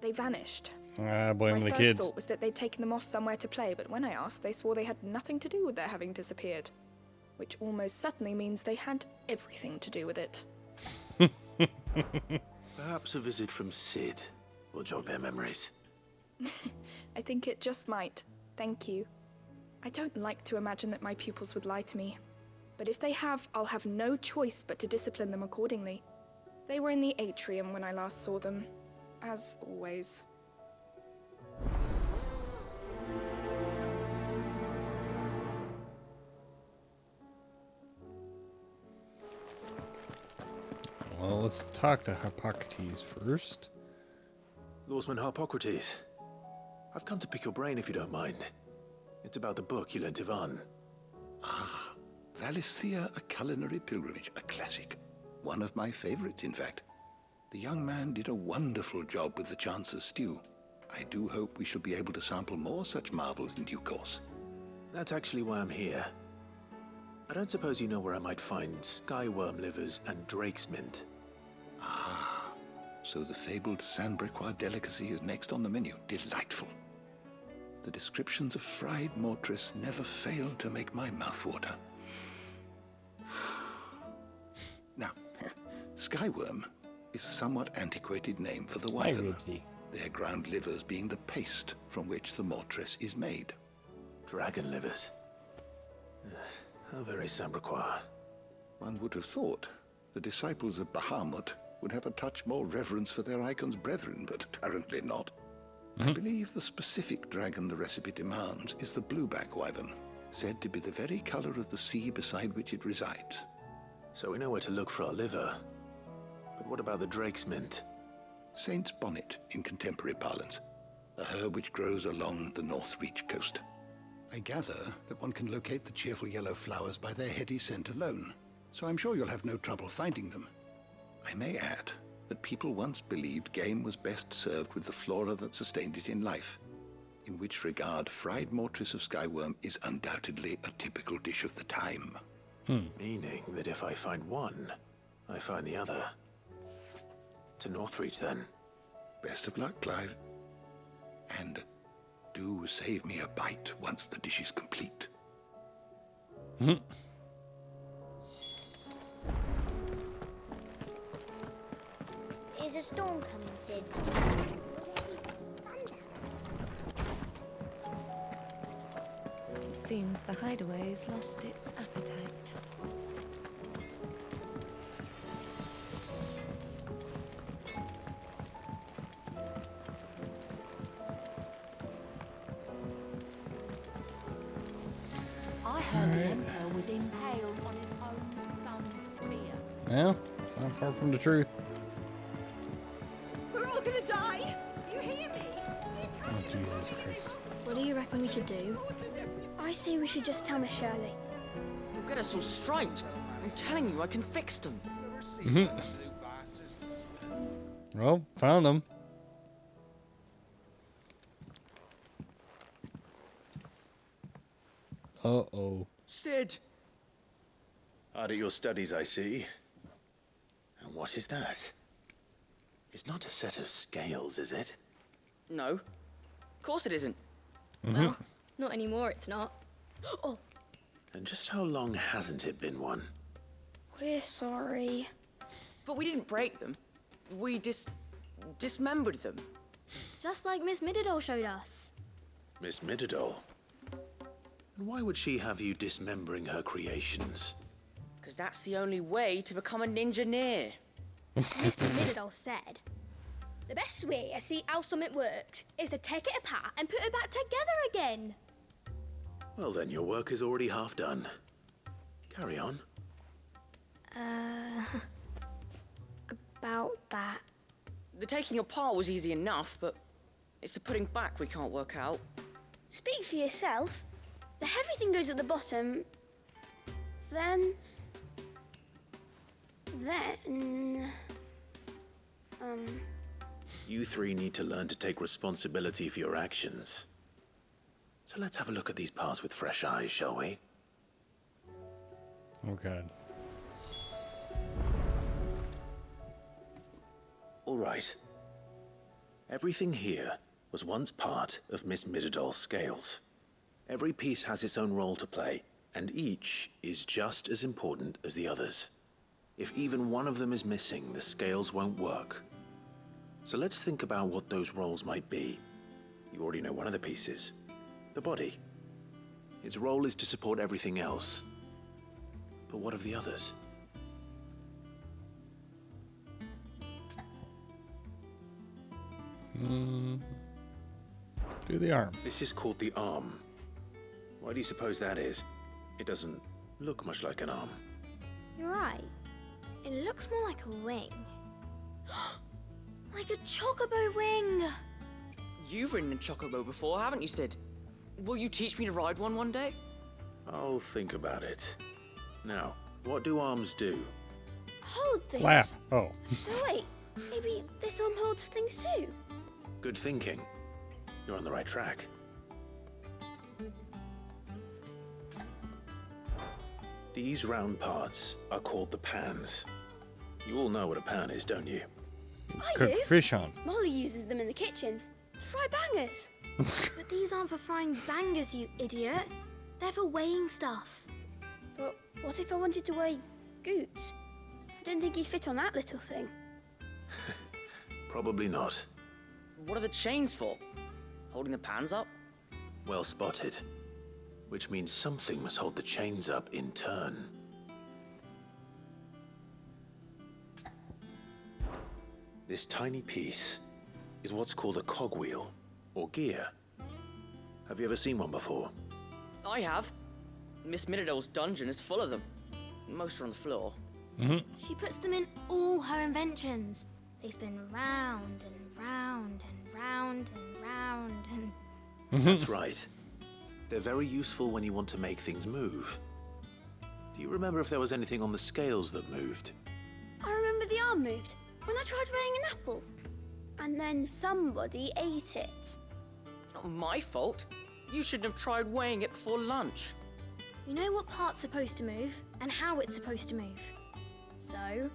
Speaker 7: they vanished.
Speaker 1: I blame the
Speaker 7: My
Speaker 1: kids.
Speaker 7: first thought was that they'd taken them off somewhere to play, but when I asked, they swore they had nothing to do with their having disappeared. Which almost certainly means they had everything to do with it.
Speaker 2: Perhaps a visit from Sid will jog their memories.
Speaker 7: I think it just might. Thank you. I don't like to imagine that my pupils would lie to me. But if they have, I'll have no choice but to discipline them accordingly. They were in the atrium when I last saw them, as always.
Speaker 1: Well, let's talk to Hippocrates first.
Speaker 2: Lawsman Harpocrates, I've come to pick your brain if you don't mind. It's about the book you lent Yvonne.
Speaker 12: Ah, Valisthea, a culinary pilgrimage, a classic. One of my favorites, in fact. The young man did a wonderful job with the Chance's stew. I do hope we shall be able to sample more such marvels in due course.
Speaker 2: That's actually why I'm here. I don't suppose you know where I might find skyworm livers and drake's mint.
Speaker 12: Ah, so the fabled Sandbrequois delicacy is next on the menu. Delightful. The descriptions of fried mortress never fail to make my mouth water. Now, skyworm is a somewhat antiquated name for the wyvern, their ground livers being the paste from which the mortress is made.
Speaker 2: Dragon livers. How very Sandbrequois.
Speaker 12: One would have thought the disciples of Bahamut would have a touch more reverence for their icon's brethren, but apparently not. I believe the specific dragon the recipe demands is the blueback wyvern, said to be the very color of the sea beside which it resides.
Speaker 2: So we know where to look for our liver. But what about the drake's mint?
Speaker 12: Saint's bonnet in contemporary parlance, a herb which grows along the North Reach coast. I gather that one can locate the cheerful yellow flowers by their heady scent alone, so I'm sure you'll have no trouble finding them. I may add that people once believed game was best served with the flora that sustained it in life, in which regard fried mortress of skyworm is undoubtedly a typical dish of the time.
Speaker 2: Meaning that if I find one, I find the other. To Northreach, then.
Speaker 12: Best of luck, Clive. And do save me a bite once the dish is complete.
Speaker 3: Is a storm coming, Sid? Will there be thunder?
Speaker 6: It seems the hideaway's lost its appetite.
Speaker 18: I heard the Emperor was impaled on his own son's spear.
Speaker 1: Well, it's not far from the truth.
Speaker 7: We're all gonna die! You hear me?
Speaker 1: Oh, Jesus Christ.
Speaker 3: What do you reckon we should do? I say we should just tell Miss Shirley.
Speaker 24: You'll get us all straight. I'm telling you, I can fix them.
Speaker 1: Well, found them. Uh-oh.
Speaker 2: Sid! Hard at your studies, I see. And what is that? It's not a set of scales, is it?
Speaker 24: No. Of course it isn't.
Speaker 3: Well, not anymore, it's not. Oh,
Speaker 2: And just how long hasn't it been one?
Speaker 3: we're sorry.
Speaker 24: But we didn't break them. We dismembered them.
Speaker 3: Just like Miss Mididol showed us.
Speaker 2: Miss Mididol? And why would she have you dismembering her creations?
Speaker 24: Because that's the only way to become a ninja-neer.
Speaker 3: Mr. Mididol said, the best way to see how something works is to take it apart and put it back together again.
Speaker 2: Well then, your work is already half done. Carry on.
Speaker 3: About that.
Speaker 24: The taking apart was easy enough, but it's the putting back we can't work out.
Speaker 3: Speak for yourself. The heavy thing goes at the bottom. Then...
Speaker 2: You three need to learn to take responsibility for your actions. So let's have a look at these parts with fresh eyes, shall we?
Speaker 1: Oh, God.
Speaker 2: All right. Everything here was once part of Miss Mididol's scales. Every piece has its own role to play, and each is just as important as the others. If even one of them is missing, the scales won't work. So let's think about what those roles might be. You already know one of the pieces. The body. Its role is to support everything else. But what of the others?
Speaker 1: Do the arm.
Speaker 2: This is called the arm. Why do you suppose that is? It doesn't look much like an arm.
Speaker 3: You're right. It looks more like a wing. Like a chocobo wing!
Speaker 24: You've ridden a chocobo before, haven't you, Sid? Will you teach me to ride one day?
Speaker 2: I'll think about it. Now, what do arms do?
Speaker 3: Hold things.
Speaker 1: Flap. Oh.
Speaker 3: So wait, maybe this arm holds things too?
Speaker 2: Good thinking. You're on the right track. These round parts are called the pans. You all know what a pan is, don't you?
Speaker 3: I
Speaker 1: Cook
Speaker 3: do.
Speaker 1: fish on.
Speaker 3: Molly uses them in the kitchens to fry bangers. But these aren't for frying bangers, you idiot. They're for weighing stuff. But what if I wanted to weigh Goots? I don't think he'd fit on that little thing.
Speaker 2: Probably not.
Speaker 24: What are the chains for? Holding the pans up?
Speaker 2: Well spotted. Which means something must hold the chains up in turn. This tiny piece is what's called a cogwheel, or gear. Have you ever seen one before?
Speaker 24: I have. Miss Mididol's dungeon is full of them. Most are on the floor.
Speaker 3: She puts them in all her inventions. They spin round and round and round and round and...
Speaker 2: That's right. They're very useful when you want to make things move. Do you remember if there was anything on the scales that moved?
Speaker 3: I remember the arm moved when I tried weighing an apple. And then somebody ate it.
Speaker 24: Not my fault. You shouldn't have tried weighing it before lunch.
Speaker 3: You know what part's supposed to move and how it's supposed to move. So,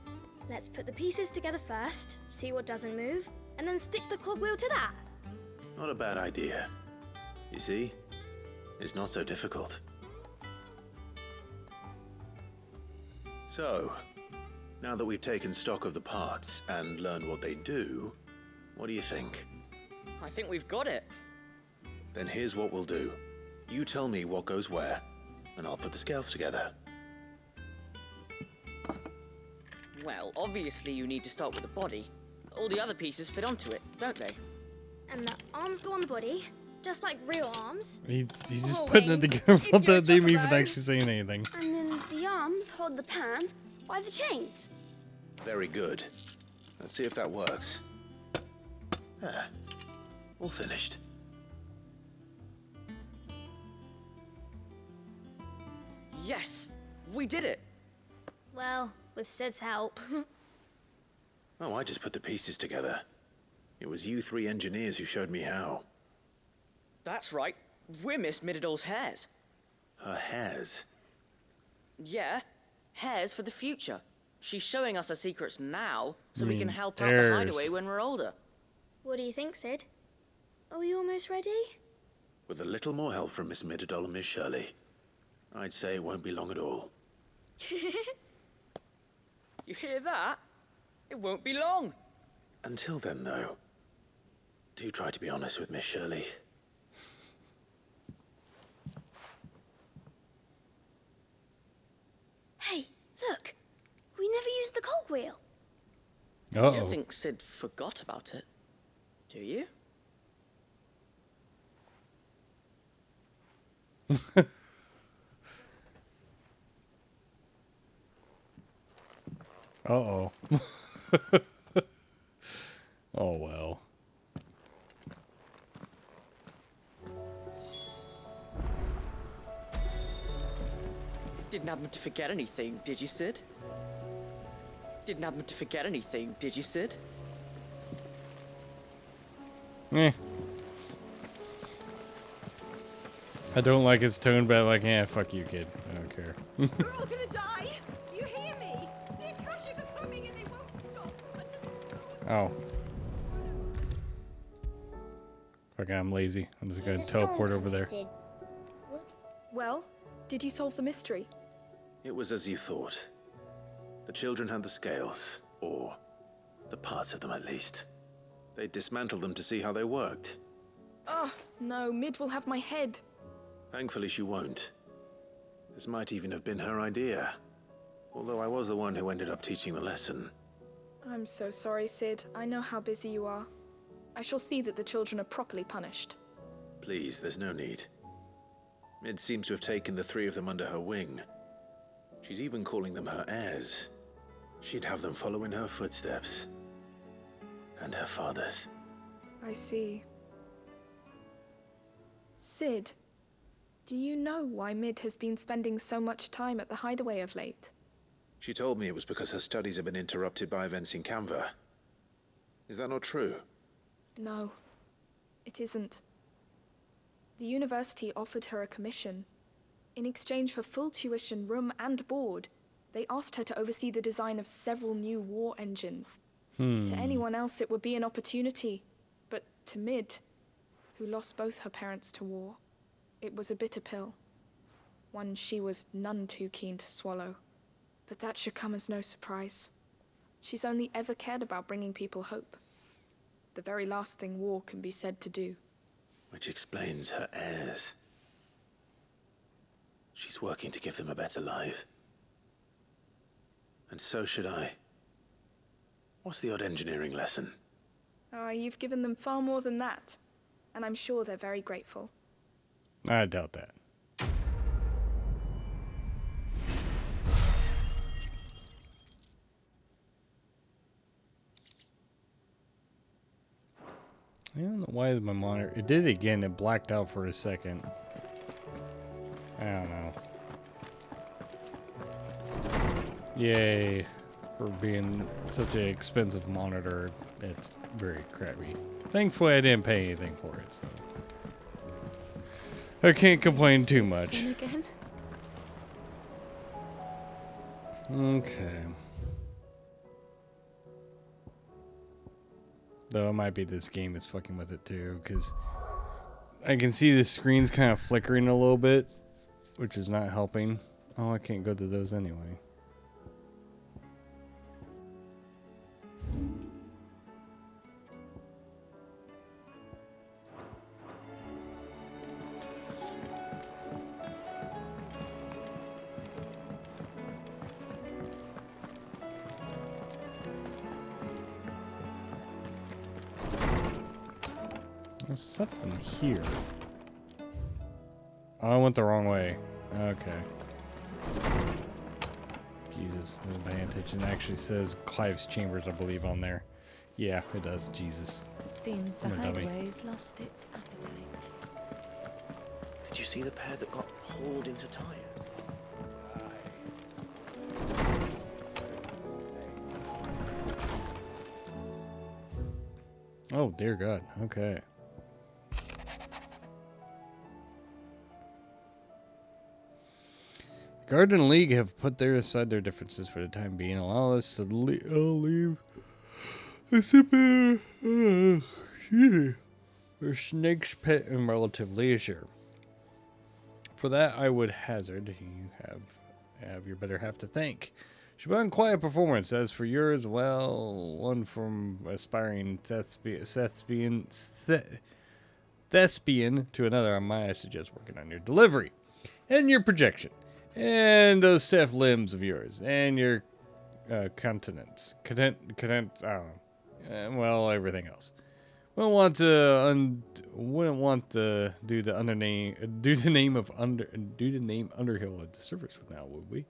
Speaker 3: let's put the pieces together first, see what doesn't move, and then stick the cogwheel to that.
Speaker 2: Not a bad idea. You see? It's not so difficult. So, now that we've taken stock of the parts and learned what they do, what do you think?
Speaker 24: I think we've got it.
Speaker 2: Then here's what we'll do. You tell me what goes where, and I'll put the scales together.
Speaker 24: Well, obviously you need to start with the body. All the other pieces fit onto it, don't they?
Speaker 3: And the arms go on the body, just like real arms.
Speaker 1: He's just
Speaker 3: Or
Speaker 1: putting it
Speaker 3: wings,
Speaker 1: together
Speaker 3: if
Speaker 1: without
Speaker 3: you're a
Speaker 1: them even
Speaker 3: chocobo.
Speaker 1: actually saying anything.
Speaker 3: And then the arms hold the pans by the chains.
Speaker 2: Very good. Let's see if that works. Ah, all finished.
Speaker 24: Yes! We did it!
Speaker 3: Well, with Sid's help.
Speaker 2: Oh, I just put the pieces together. It was you three engineers who showed me how.
Speaker 24: That's right. We're Miss Mididol's hairs.
Speaker 2: Her hairs?
Speaker 24: Yeah, hairs for the future. She's showing us her secrets now, so we can help out
Speaker 1: heirs.
Speaker 24: the hideaway when we're older.
Speaker 3: What do you think, Sid? Are we almost ready?
Speaker 2: With a little more help from Miss Midadol and Miss Shirley, I'd say it won't be long at all.
Speaker 24: You hear that? It won't be long.
Speaker 2: Until then, though, do try to be honest with Miss Shirley.
Speaker 3: Hey, look! We never used the cogwheel.
Speaker 24: You don't think Sid forgot about it, do you?
Speaker 1: Uh-oh. Oh, well.
Speaker 24: Didn't happen to forget anything, did you, Sid? Didn't happen to forget anything, did you, Sid?
Speaker 1: Eh. I don't like his tone, but I'm like, yeah, fuck you, kid. I don't care.
Speaker 17: We're all gonna die! You hear me? The Akashic are coming and they won't stop until it's
Speaker 1: Oh. Okay, I'm lazy. I'm just gonna teleport over there.
Speaker 7: Well, did you solve the mystery?
Speaker 2: It was as you thought. The children had the scales, or the parts of them at least. They dismantled them to see how they worked.
Speaker 7: Oh, no, Mid will have my head.
Speaker 2: Thankfully, she won't. This might even have been her idea. Although I was the one who ended up teaching the lesson.
Speaker 7: I'm so sorry, Sid. I know how busy you are. I shall see that the children are properly punished.
Speaker 2: Please, there's no need. Mid seems to have taken the three of them under her wing. She's even calling them her heirs. She'd have them follow in her footsteps. And her father's.
Speaker 7: I see. Sid, do you know why Mid has been spending so much time at the hideaway of late?
Speaker 2: She told me it was because her studies have been interrupted by events in Canva. Is that not true?
Speaker 7: No, it isn't. The university offered her a commission. In exchange for full tuition, room and board, they asked her to oversee the design of several new war engines. To anyone else it would be an opportunity, but to Mid, who lost both her parents to war, it was a bitter pill. One she was none too keen to swallow. But that should come as no surprise. She's only ever cared about bringing people hope. The very last thing war can be said to do.
Speaker 2: Which explains her heirs. She's working to give them a better life. And so should I. What's the odd engineering lesson?
Speaker 7: You've given them far more than that. And I'm sure they're very grateful.
Speaker 1: I doubt that. I don't know why my monitor... It did it again. It blacked out for a second. I don't know. Yay. For being such an expensive monitor. It's very crappy. Thankfully, I didn't pay anything for it, so... I can't complain too much. Okay. Though it might be this game is fucking with it too, because I can see the screen's kind of flickering a little bit, which is not helping. Oh, I can't go to those anyway. There's something here. Oh, I went the wrong way. Okay. Jesus, I wasn't paying attention. It actually says Clive's chambers, I believe, on there. Yeah, it does. Jesus.
Speaker 9: It seems the
Speaker 1: I'm a dummy.
Speaker 9: hideaway's lost its appetite.
Speaker 11: Did you see the pair that got hauled into tires?
Speaker 1: Oh, dear God. Okay. Garden League have put aside their differences for the time being. Allow us to leave. I sit there. Her snake's pet and relative leisure. For that, I would hazard you have your better half to thank. She put on quite a performance. As for yours, well, one from aspiring thespian to another, I might suggest working on your delivery and your projection and those stiff limbs of yours and your continence. I don't know. Well, everything else. Wouldn't want to do the name Underhill a disservice now, would we?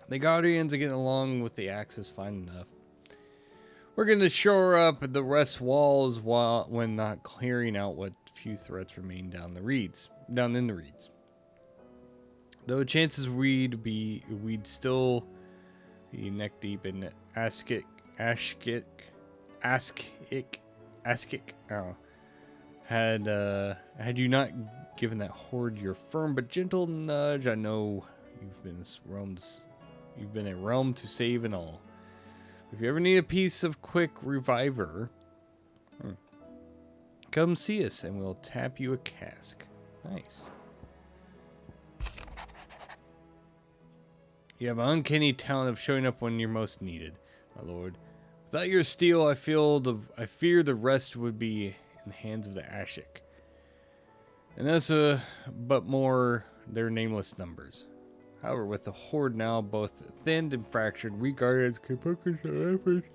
Speaker 1: The Guardians are getting along with the Axis fine enough. We're going to shore up the rest walls when not clearing out what few threats remain down in the reeds. Though chances we'd still be neck deep in Askik. Had you not given that horde your firm but gentle nudge, I know you've been a realm to save and all. If you ever need a piece of quick reviver, come see us and we'll tap you a cask. Nice. You have an uncanny talent of showing up when you're most needed, my lord. Without your steel, I fear the rest would be in the hands of the Ashik. And that's but more their nameless numbers. However, with the horde now both thinned and fractured, we guardians can focus our efforts.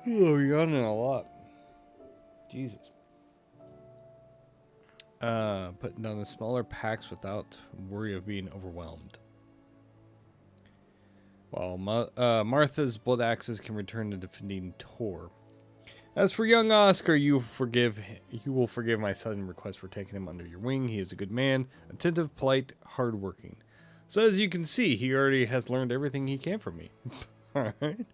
Speaker 1: You're yawning a lot. Jesus. Putting down the smaller packs without worry of being overwhelmed. While Martha's blood axes can return to defending Tor. As for young Oscar, you will forgive my sudden request for taking him under your wing. He is a good man, attentive, polite, hardworking. So as you can see, he already has learned everything he can from me. Alright.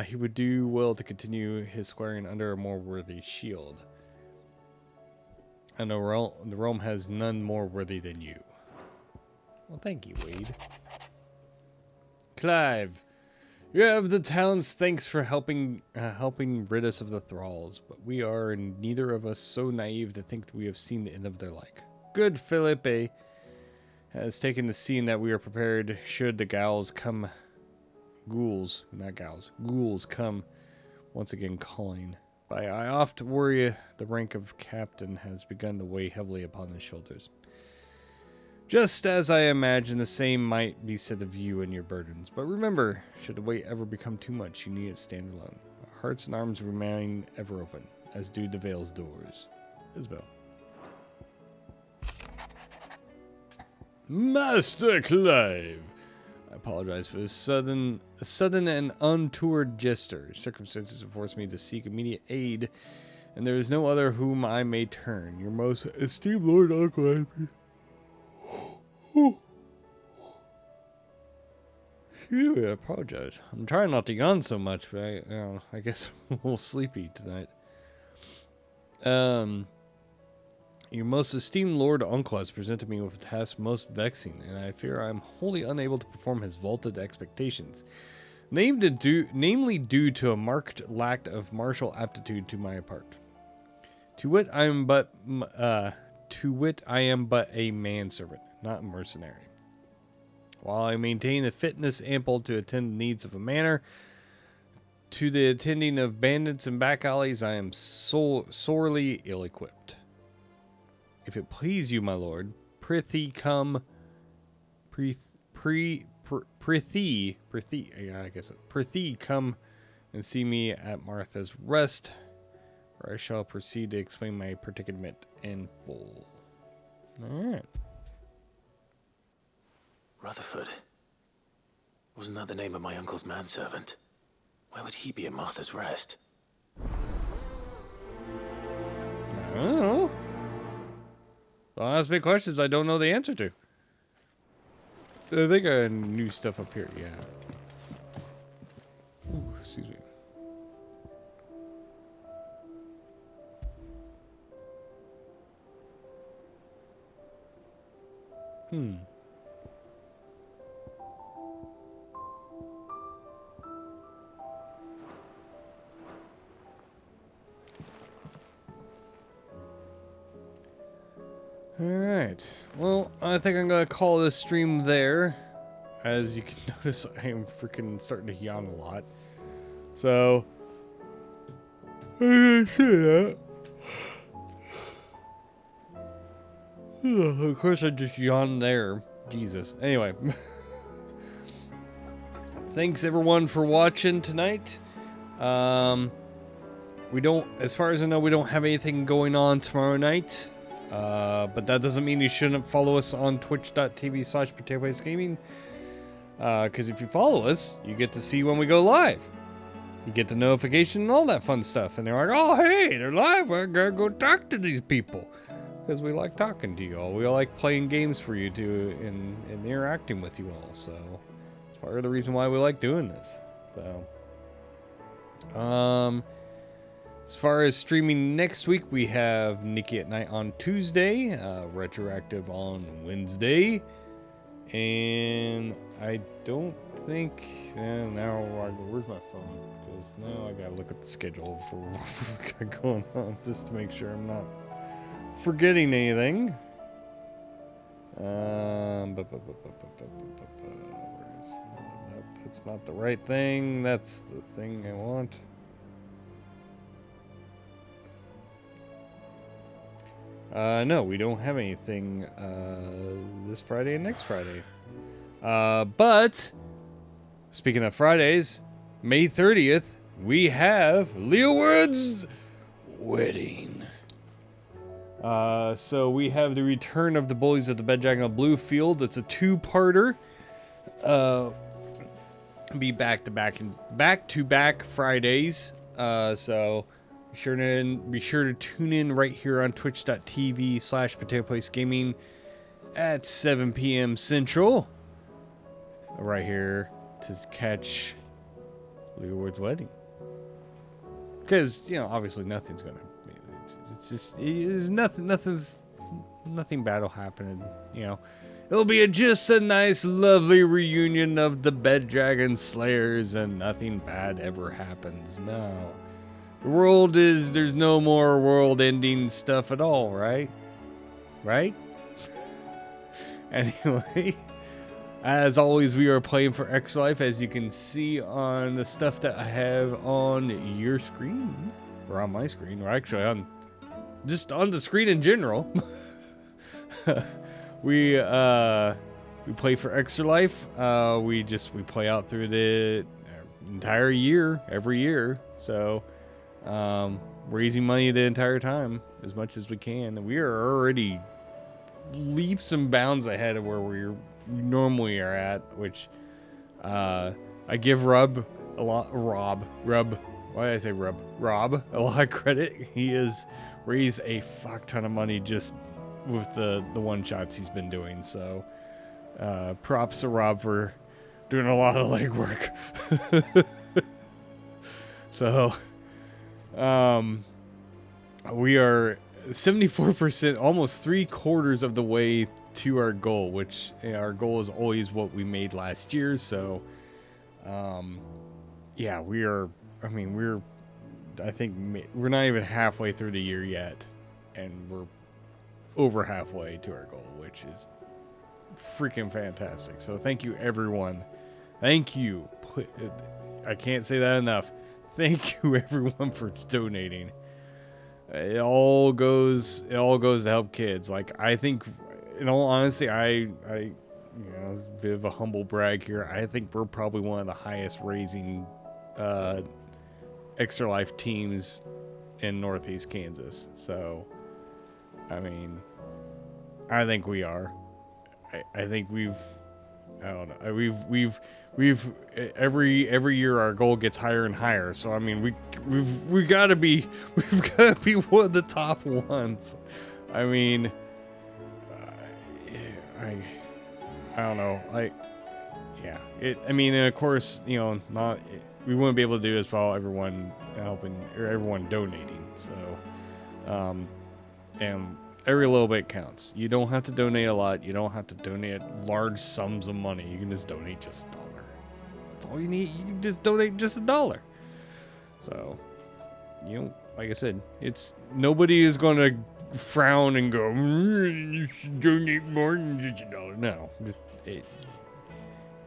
Speaker 1: He would do well to continue his squaring under a more worthy shield. And the realm has none more worthy than you. Well, thank you, Wade. Clive, you have the talents. Thanks for helping rid us of the thralls. But we are neither of us so naive to think that we have seen the end of their like. Good Felipe has taken the scene that we are prepared should the ghouls come once again calling. But I oft worry the rank of captain has begun to weigh heavily upon his shoulders. Just as I imagine the same might be said of you and your burdens. But remember, should the weight ever become too much, you need it stand alone. Our hearts and arms remain ever open, as do the Vale's doors. Isabel. Master Clive! I apologize for this sudden and untoward gesture. Circumstances have forced me to seek immediate aid, and there is no other whom I may turn. Your most esteemed Lord Uncle. Excuse me, I apologize. I'm trying not to yawn so much, but I guess I'm a little sleepy tonight. Your most esteemed Lord Uncle has presented me with a task most vexing, and I fear I am wholly unable to perform his vaulted expectations. Namely due to a marked lack of martial aptitude to my part. To wit, I am but a manservant, not a mercenary. While I maintain a fitness ample to attend the needs of a manor, to the attending of bandits and back alleys, I am sorely ill-equipped. If it please you, my lord, prithee come and see me at Martha's Rest, where I shall proceed to explain my predicament in full. Alright.
Speaker 2: Rutherford. Wasn't that the name of my uncle's manservant? Where would he be at Martha's Rest?
Speaker 1: I don't know. Don't ask me questions I don't know the answer to. I think I knew stuff up here, yeah. Ooh, excuse me. Alright. Well, I think I'm going to call this stream there. As you can notice, I am freaking starting to yawn a lot. So, I'm going to say that. Of course, I just yawned there. Jesus. Anyway. Thanks, everyone, for watching tonight. We don't, as far as I know, we don't have anything going on tomorrow night. But that doesn't mean you shouldn't follow us on twitch.tv/PotatoPlaceGaming. Because if you follow us, you get to see when we go live. You get the notification and all that fun stuff. And they're like, oh, hey, they're live. I gotta go talk to these people. Because we like talking to you all. We all like playing games for you too and interacting with you all. So it's part of the reason why we like doing this. So, as far as streaming next week, we have Nikki at Night on Tuesday, Retroactive on Wednesday, and I don't think, now, where's my phone? Because now I gotta look at the schedule for what we got going on, just to make sure I'm not forgetting anything. Nope, that's not the right thing, that's the thing I want. No, we don't have anything this Friday and next Friday. But speaking of Fridays, May 30th, we have Leo Woods' wedding. So we have the return of the Bullies of the Bedjack on Bluefield. It's a two-parter. Be back-to-back Fridays. So be sure to tune in right here on twitch.tv/PotatoPlaceGaming at 7 p.m. Central. Right here to catch Leo Ward's wedding. Because, obviously nothing's gonna. It's nothing bad will happen. It'll be just a nice, lovely reunion of the Beddragon Slayers, and nothing bad ever happens. No. There's no more world-ending stuff at all, right? Right? Anyway, as always, we are playing for X-Life, as you can see on the stuff that I have on your screen, or on my screen, or actually just on the screen in general. We play for Extra Life. We play out through the entire year, every year. So, raising money the entire time as much as we can. We are already leaps and bounds ahead of where we normally are at, which I give Rob a lot of credit. He has raised a fuck ton of money just with the one shots he's been doing. So props to Rob for doing a lot of legwork. So we are 74%, almost 3/4 of the way to our goal, which our goal is always what we made last year. So yeah, I think we're not even halfway through the year yet, and we're over halfway to our goal, which is freaking fantastic. So thank you, everyone. Thank you. I can't say that enough. Thank you, everyone, for donating. It all goes to help kids. Like, I think, in all honesty, a bit of a humble brag here. I think we're probably one of the highest raising Extra Life teams in Northeast Kansas. So, I mean, I think we are. I think we've every year our goal gets higher and higher. So I mean, we've got to be one of the top ones. I mean, I don't know. And of course, we wouldn't be able to do this without everyone helping or everyone donating. So, and every little bit counts. You don't have to donate a lot. You don't have to donate large sums of money. You can just donate just $1. That's all you need. You can just donate just $1. So, like I said, nobody is going to frown and go, you should donate more than just $1. No.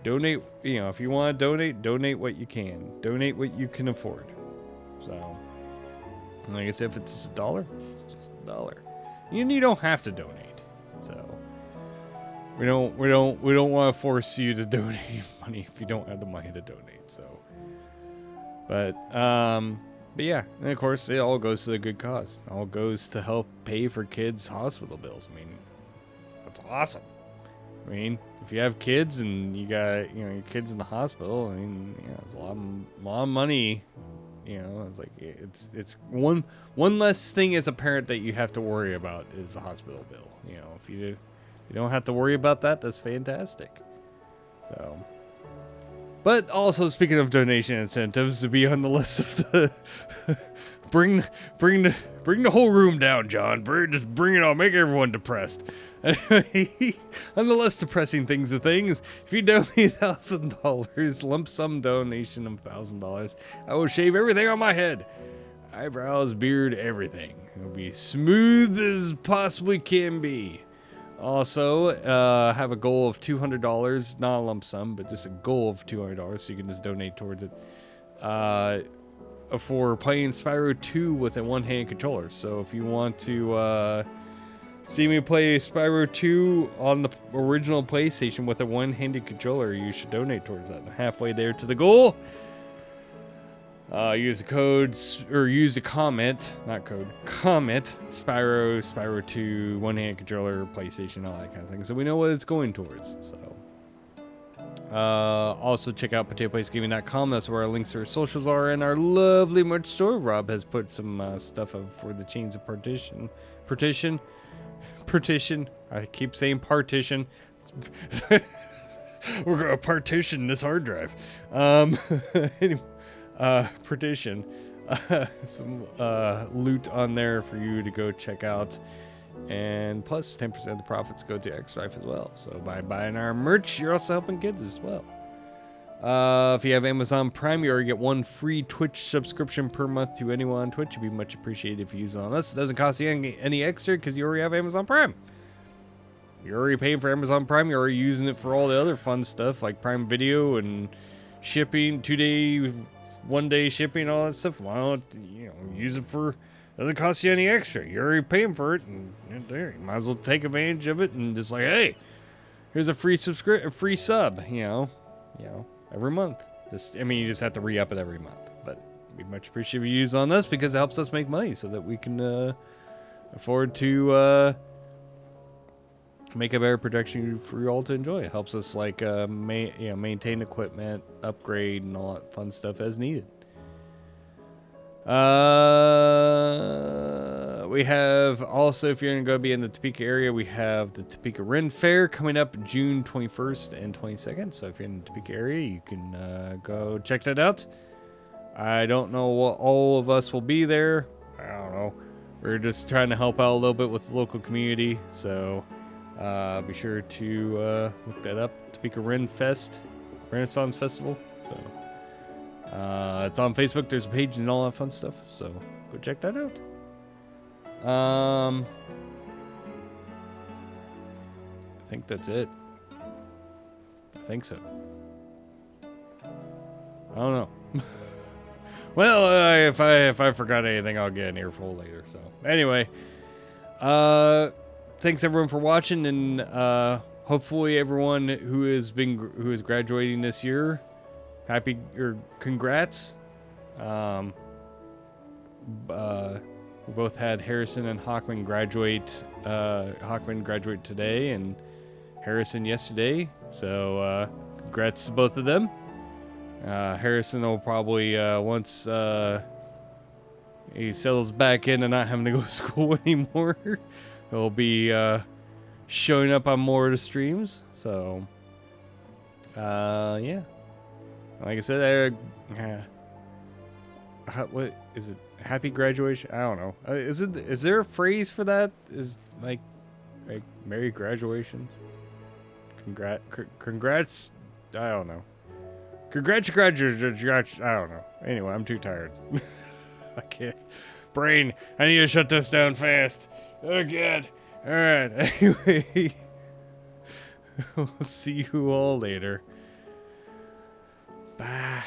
Speaker 1: Donate, if you want to donate what you can. Donate what you can afford. So, like I said, if it's $1, it's just $1. You don't have to donate. So, we don't want to force you to donate money if you don't have the money to donate. So, but yeah, and of course, it all goes to the good cause. It all goes to help pay for kids' hospital bills. I mean, that's awesome. I mean, if you have kids and you got, your kids in the hospital, I mean, yeah, it's a lot of money. It's like, it's one less thing as a parent that you have to worry about is the hospital bill. If you don't have to worry about that, that's fantastic. So, but also speaking of donation incentives, to be on the list of the bring the whole room down, John. Just bring it on. Make everyone depressed. Anyway, on the less depressing things, if you donate $1,000, lump sum donation of $1,000, I will shave everything on my head. Eyebrows, beard, everything. It'll be smooth as possibly can be. Also, have a goal of $200, not a lump sum, but just a goal of $200, so you can just donate towards it. For playing Spyro 2 with a one-hand controller. So if you want to see me play Spyro 2 on the original PlayStation with a one-handed controller, you should donate towards that. I'm halfway there to the goal. Use the codes, or use the comment, not code, comment, Spyro 2, one-hand controller, PlayStation, all that kind of thing. So we know what it's going towards, so. Also check out PotatoPlaceGaming.com. That's where our links to our socials are, and our lovely merch store. Rob has put some stuff up for the Chains of Partition. I keep saying partition. We're gonna partition this hard drive. Anyway, partition. Some loot on there for you to go check out. And plus 10% of the profits go to X-Drive as well. So by buying our merch, you're also helping kids as well. If you have Amazon Prime, you already get one free Twitch subscription per month to anyone on Twitch. It'd be much appreciated if you use it on us. It doesn't cost you any extra because you already have Amazon Prime. You're already paying for Amazon Prime. You're already using it for all the other fun stuff like Prime Video and shipping, 2-day, 1-day shipping, all that stuff. Why don't use it for? Doesn't cost you any extra. You're already paying for it, and there, you might as well take advantage of it and just like, hey, here's a free free sub, every month. You just have to re-up it every month, but we much appreciate you use on us because it helps us make money so that we can afford to make a better production for you all to enjoy. It helps us maintain equipment, upgrade, and all that fun stuff as needed. We have also, if you're going to go be in the Topeka area, we have the Topeka Ren Fair coming up June 21st and 22nd. So if you're in the Topeka area, you can go check that out. I don't know what all of us will be there. I don't know. We're just trying to help out a little bit with the local community. So be sure to look that up. Topeka Ren Fest, Renaissance Festival. So it's on Facebook. There's a page and all that fun stuff. So go check that out. I think that's it. I think so. I don't know. Well, if I forgot anything, I'll get an earful later. So anyway, thanks everyone for watching, and hopefully everyone who is graduating this year, congrats. We both had Harrison and Hockman graduate. Hockman graduate today, and Harrison yesterday. So congrats to both of them. Harrison will probably once he settles back in and not having to go to school anymore, he'll be showing up on more of the streams. So yeah, like I said, what is it? Happy graduation? I don't know. Is there a phrase for that? Is like Merry graduation? Congrats. I don't know. Congrats. I don't know. Anyway, I'm too tired. I can't. Brain, I need to shut this down fast. Oh, God. Alright, anyway. We'll see you all later. Bye.